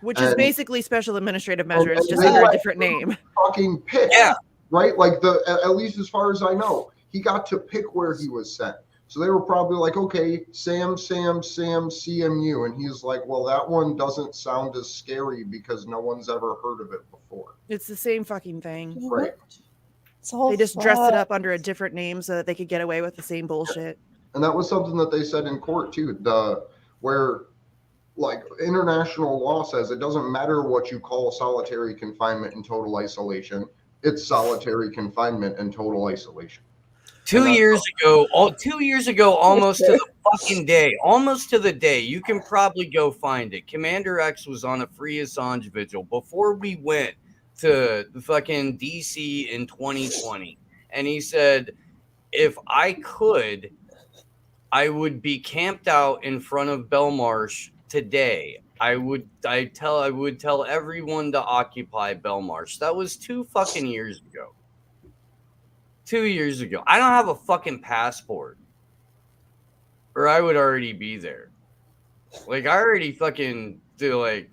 Which is basically special administrative measures, just under a different name. Fucking pick, right? Like at least as far as I know, he got to pick where he was sent. So they were probably like, okay, Sam, CMU. And he's like, well, that one doesn't sound as scary because no one's ever heard of it before. It's the same fucking thing. Right. They just dressed it up under a different name so that they could get away with the same bullshit. And that was something that they said in court too, where like international law says it doesn't matter what you call solitary confinement and total isolation. It's solitary confinement and total isolation. 2 years ago, almost to the fucking day, almost to the day, you can probably go find it. Commander X was on a free Assange vigil before we went to the fucking DC in 2020. And he said, if I could, I would be camped out in front of Belmarsh today. I would tell everyone to occupy Belmarsh. That was 2 fucking years ago. 2 years ago. I don't have a fucking passport, or I would already be there. Like, I already fucking do, like,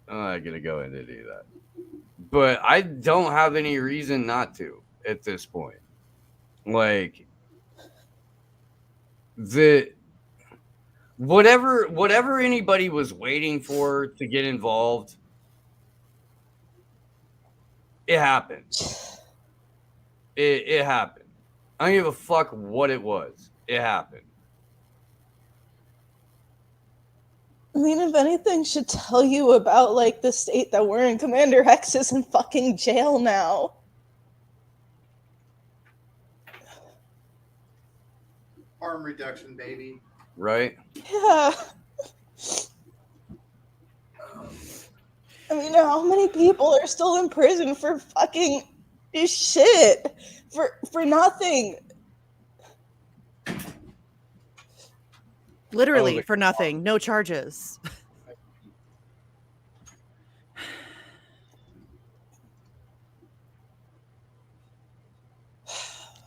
I'm not gonna go into do that. But I don't have any reason not to at this point. Like, whatever anybody was waiting for to get involved, it happened. It happened. I don't give a fuck what it was. It happened. I mean, if anything should tell you about, like, the state that we're in, Commander Hex is in fucking jail now. Harm reduction, baby. Right? Yeah. I mean, how many people are still in prison for fucking shit? For nothing. Literally the for nothing, no charges.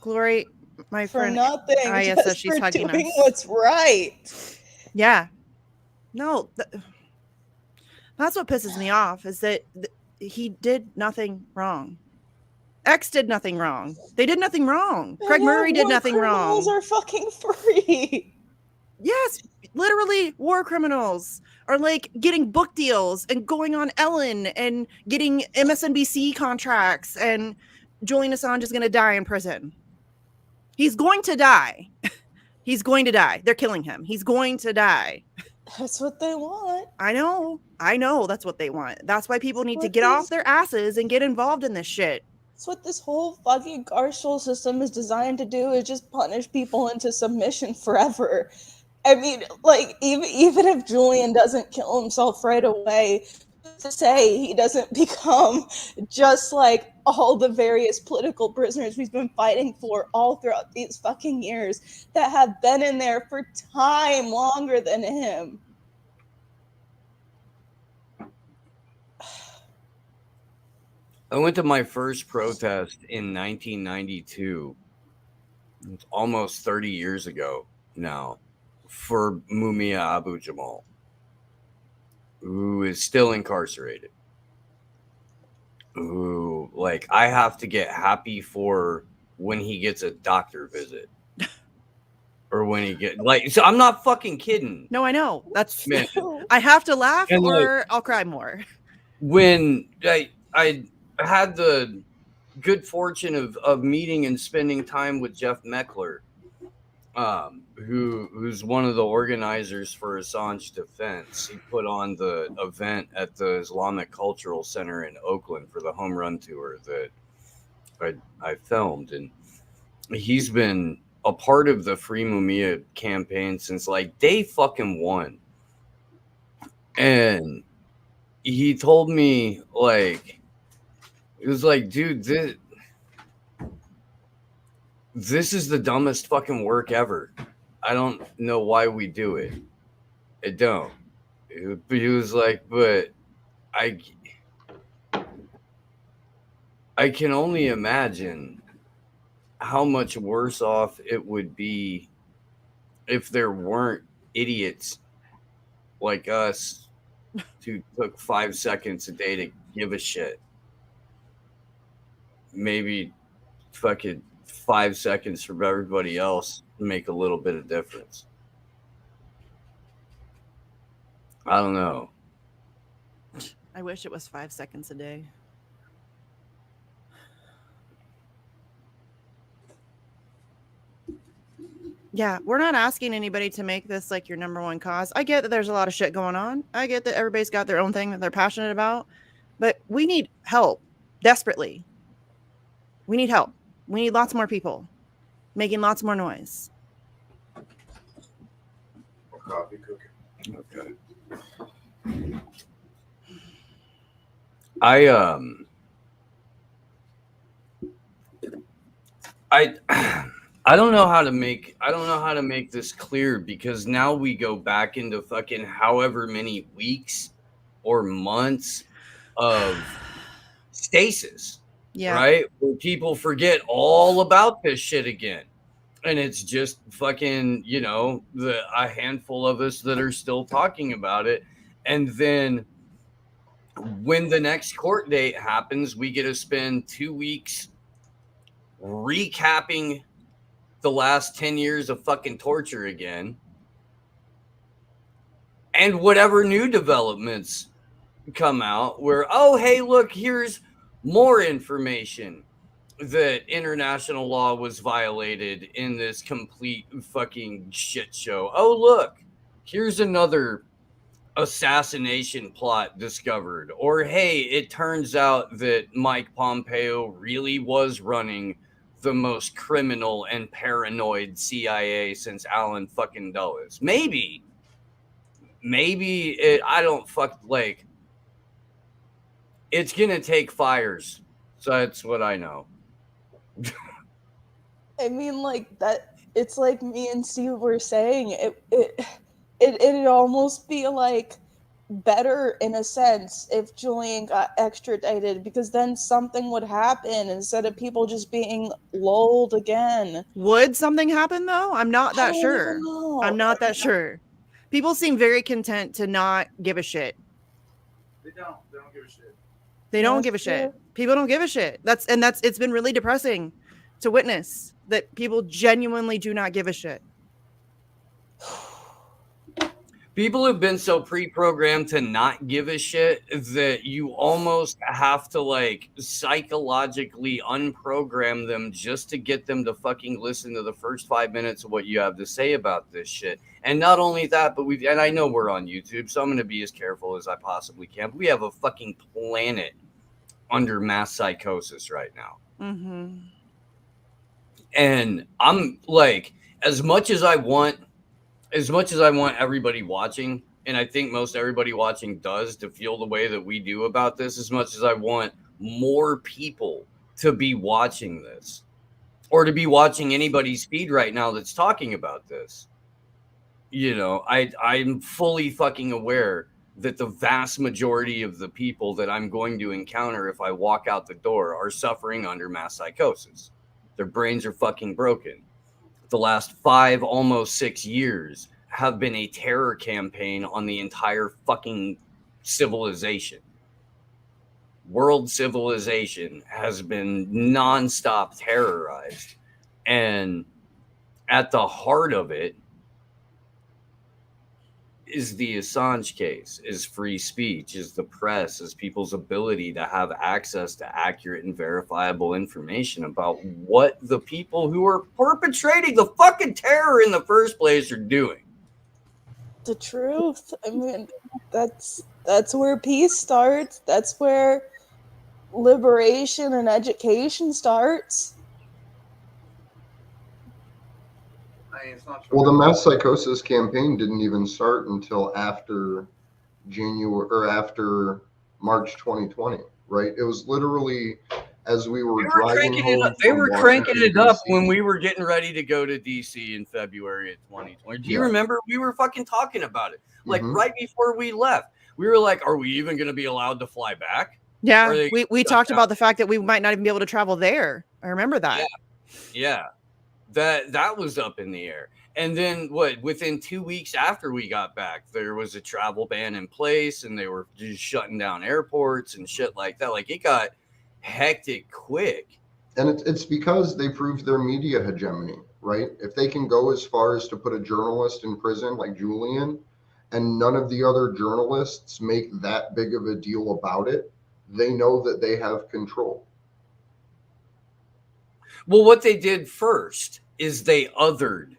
Glory, my For friend nothing. Aya Just says she's for hugging doing us. what's right. Yeah. No, that's what pisses me off is that he did nothing wrong. X did nothing wrong. They did nothing wrong. Craig Murray did nothing criminals wrong. are fucking free. Yes, literally war criminals are like getting book deals and going on Ellen and getting MSNBC contracts, and Julian Assange is going to die in prison. He's going to die. He's going to die. They're killing him. He's going to die. That's what they want. I know that's what they want. That's why people need to get off their asses and get involved in this shit. That's what this whole fucking carceral system is designed to do, is just punish people into submission forever. I mean, like, even if Julian doesn't kill himself right away, to say he doesn't become just like all the various political prisoners we've been fighting for all throughout these fucking years that have been in there for time longer than him. I went to my first protest in 1992. It's almost 30 years ago now, for Mumia Abu Jamal, who is still incarcerated. Who, like, I have to get happy for when he gets a doctor visit. Or when he get, like, so I'm not fucking kidding. No, I know. That's Man. I have to laugh And, or like, I'll cry more. When I had the good fortune of meeting and spending time with Jeff Meckler, who's one of the organizers for Assange Defense. He put on the event at the Islamic Cultural Center in Oakland for the home run tour that I filmed, and he's been a part of the Free Mumia campaign since like day fucking one. And he told me, like, it was like, dude, this is the dumbest fucking work ever. I don't know why we do it. I don't. He was like, but I can only imagine how much worse off it would be if there weren't idiots like us who took 5 seconds a day to give a shit. Maybe fucking 5 seconds from everybody else make a little bit of difference. I don't know. I wish it was 5 seconds a day. Yeah, we're not asking anybody to make this like your number one cause. I get that there's a lot of shit going on. I get that everybody's got their own thing that they're passionate about, but we need help desperately. We need help. We need lots more people making lots more noise. Coffee cooking. Okay. I don't know how to make this clear, because now we go back into fucking however many weeks or months of stasis. Yeah. Right? Where people forget all about this shit again. And it's just fucking, you know, a handful of us that are still talking about it. And then when the next court date happens, we get to spend 2 weeks recapping the last 10 years of fucking torture again. And whatever new developments come out where, oh, hey, look, here's more information that international law was violated in this complete fucking shit show. Oh, look, here's another assassination plot discovered, or hey, it turns out that Mike Pompeo really was running the most criminal and paranoid CIA since Alan fucking Dulles. Maybe I don't like, it's gonna take fires. So that's what I know. I mean, like that. It's like me and Steve were saying. It'd almost be like better in a sense if Julian got extradited, because then something would happen instead of people just being lulled again. Would something happen though? I'm not I that don't sure. even know. I'm not that sure. People seem very content to not give a shit. They don't give a shit. They don't That's give a shit. true. People don't give a shit. It's been really depressing to witness that people genuinely do not give a shit. People have been so pre-programmed to not give a shit that you almost have to like psychologically unprogram them just to get them to fucking listen to the first 5 minutes of what you have to say about this shit. And not only that, but and I know we're on YouTube, so I'm going to be as careful as I possibly can. But we have a fucking planet under mass psychosis right now. Mm-hmm. And I'm like, as much as I want everybody watching, and I think most everybody watching does, to feel the way that we do about this, as much as I want more people to be watching this, or to be watching anybody's feed right now that's talking about this, you know, I'm fully fucking aware that the vast majority of the people that I'm going to encounter if I walk out the door are suffering under mass psychosis. Their brains are fucking broken. The last 5, almost 6 years have been a terror campaign on the entire fucking civilization. World civilization has been nonstop terrorized. And at the heart of it is the Assange case, is free speech, is the press, is people's ability to have access to accurate and verifiable information about what the people who are perpetrating the fucking terror in the first place are doing. The truth. I mean, that's where peace starts. That's where liberation and education starts. It's not true. Well, the mass psychosis campaign didn't even start until after March 2020, right? It was literally as we were driving home. They were from cranking it Washington, up DC. when we were getting ready to go to DC in February of 2020. Do you Yeah. remember? We were fucking talking about it. Like Mhm. right before we left. We were like, are we even going to be allowed to fly back? Yeah, Are they we shut talked down? about the fact that we might not even be able to travel there. I remember that. Yeah. That was up in the air. And then within 2 weeks after we got back, there was a travel ban in place and they were just shutting down airports and shit like that. Like, it got hectic quick. And it's because they proved their media hegemony, right? If they can go as far as to put a journalist in prison like Julian, and none of the other journalists make that big of a deal about it, they know that they have control. Well, what they did first is they othered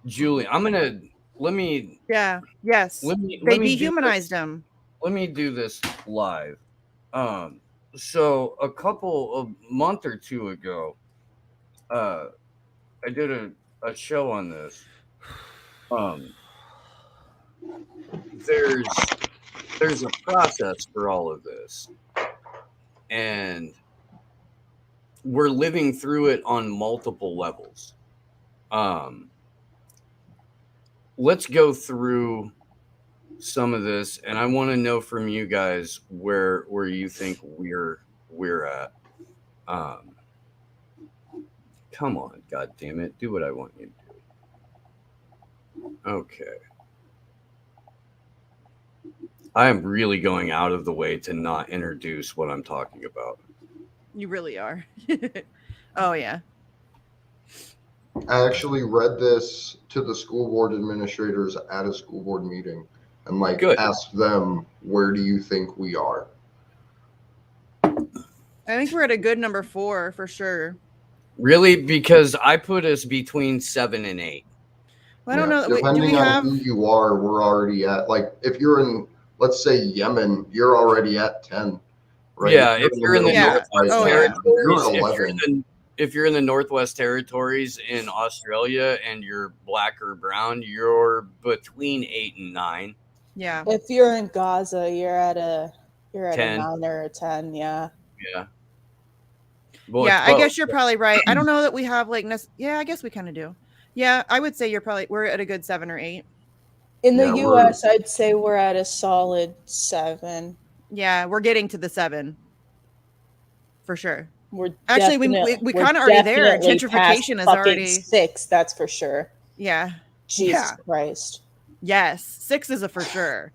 Julian. Let me Yeah. Yes. let me Dehumanized him. Let me do this live. So a month or two ago, I did a show on this. There's a process for all of this, and we're living through it on multiple levels. Let's go through some of this, and I want to know from you guys where you think we're at. Come on, god damn it, do what I want you to do. Okay. I am really going out of the way to not introduce what I'm talking about. You really are. Oh yeah. I actually read this to the school board administrators at a school board meeting and Good. asked them, where do you think we are? I think we're at a good number 4 for sure. Really? Because I put us between 7 and 8. Well, I don't know. Wait, do Depending we on have? who you are, we're already at, if you're in let's say Yemen, you're already at 10. Right? Yeah, if you're in the Yeah. Northwest Oh, yeah. Territories, you're at 11. if you're in the Northwest Territories in Australia and you're black or brown, you're between 8 and 9. Yeah. If you're in Gaza, you're at a 10. 9 or a 10. Yeah. Yeah. Well, Yeah, it's I both. guess you're probably right. I don't know that we have like yeah, I guess we kind of do. Yeah, I would say we're at a good 7 or 8. In the Yeah, U.S., I'd say we're at a solid 7. Yeah, we're getting to the 7 for sure. We're Actually we kind of already there. definitely past Gentrification is fucking already 6. That's for sure. Yeah. Jesus Yeah. Christ. Yes, 6 is a for sure.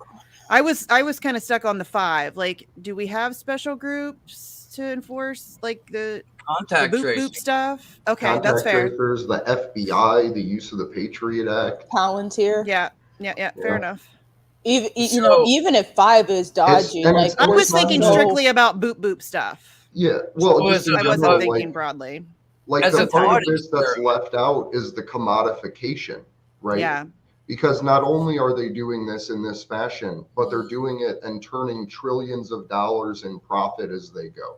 I was kind of stuck on the 5. Like, do we have special groups to enforce like the Contact boop tracing. boop stuff? Okay, Contact that's fair. tracers, the FBI, the use of the Patriot Act. Palantir. Yeah, fair enough. Even So- even if 5 is dodgy, and like it's- I Well, was it's not thinking even- strictly about boop boop stuff. Yeah, well, Well, just in it's I a- wasn't general, thinking like, broadly. like As the a part thought of this that's experiment. left out is the commodification, right? Yeah. Because not only are they doing this in this fashion, but they're doing it and turning trillions of dollars in profit as they go.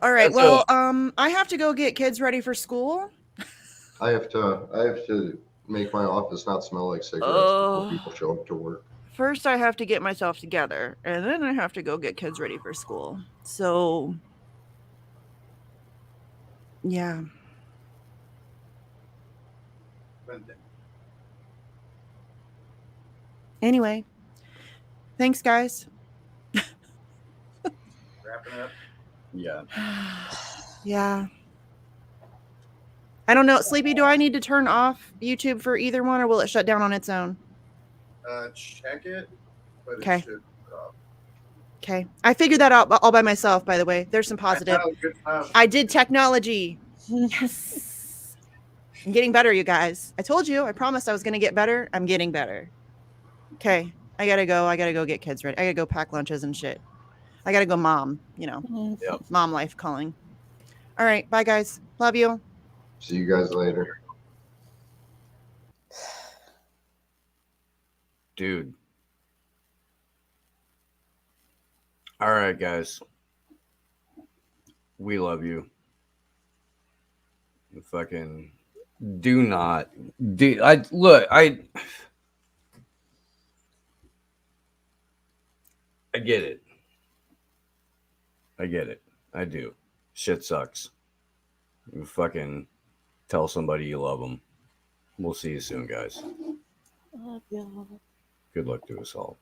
All right. That's Well, I have to go get kids ready for school. I have to make my office not smell like cigarettes Oh. before people show up to work. First, I have to get myself together, and then I have to go get kids ready for school. So, yeah. Anyway, thanks, guys. Wrapping up. Yeah. Yeah. I don't know. Sleepy, do I need to turn off YouTube for either one, or will it shut down on its own? Check it, but Okay. it should. Okay. I figured that out all by myself, by the way. There's some positive. Good time. I did technology. Yes. I'm getting better, you guys. I told you. I promised I was going to get better. I'm getting better. Okay. I got to go. I got to go get kids ready. I got to go pack lunches and shit. I got to go mom, Yep. mom life calling. All right. Bye, guys. Love you. See you guys later. Dude. All right, guys. We love you. Fucking do not. I get it. I get it. I do. Shit sucks. You fucking tell somebody you love them. We'll see you soon, guys. Love y'all. Good luck to us all.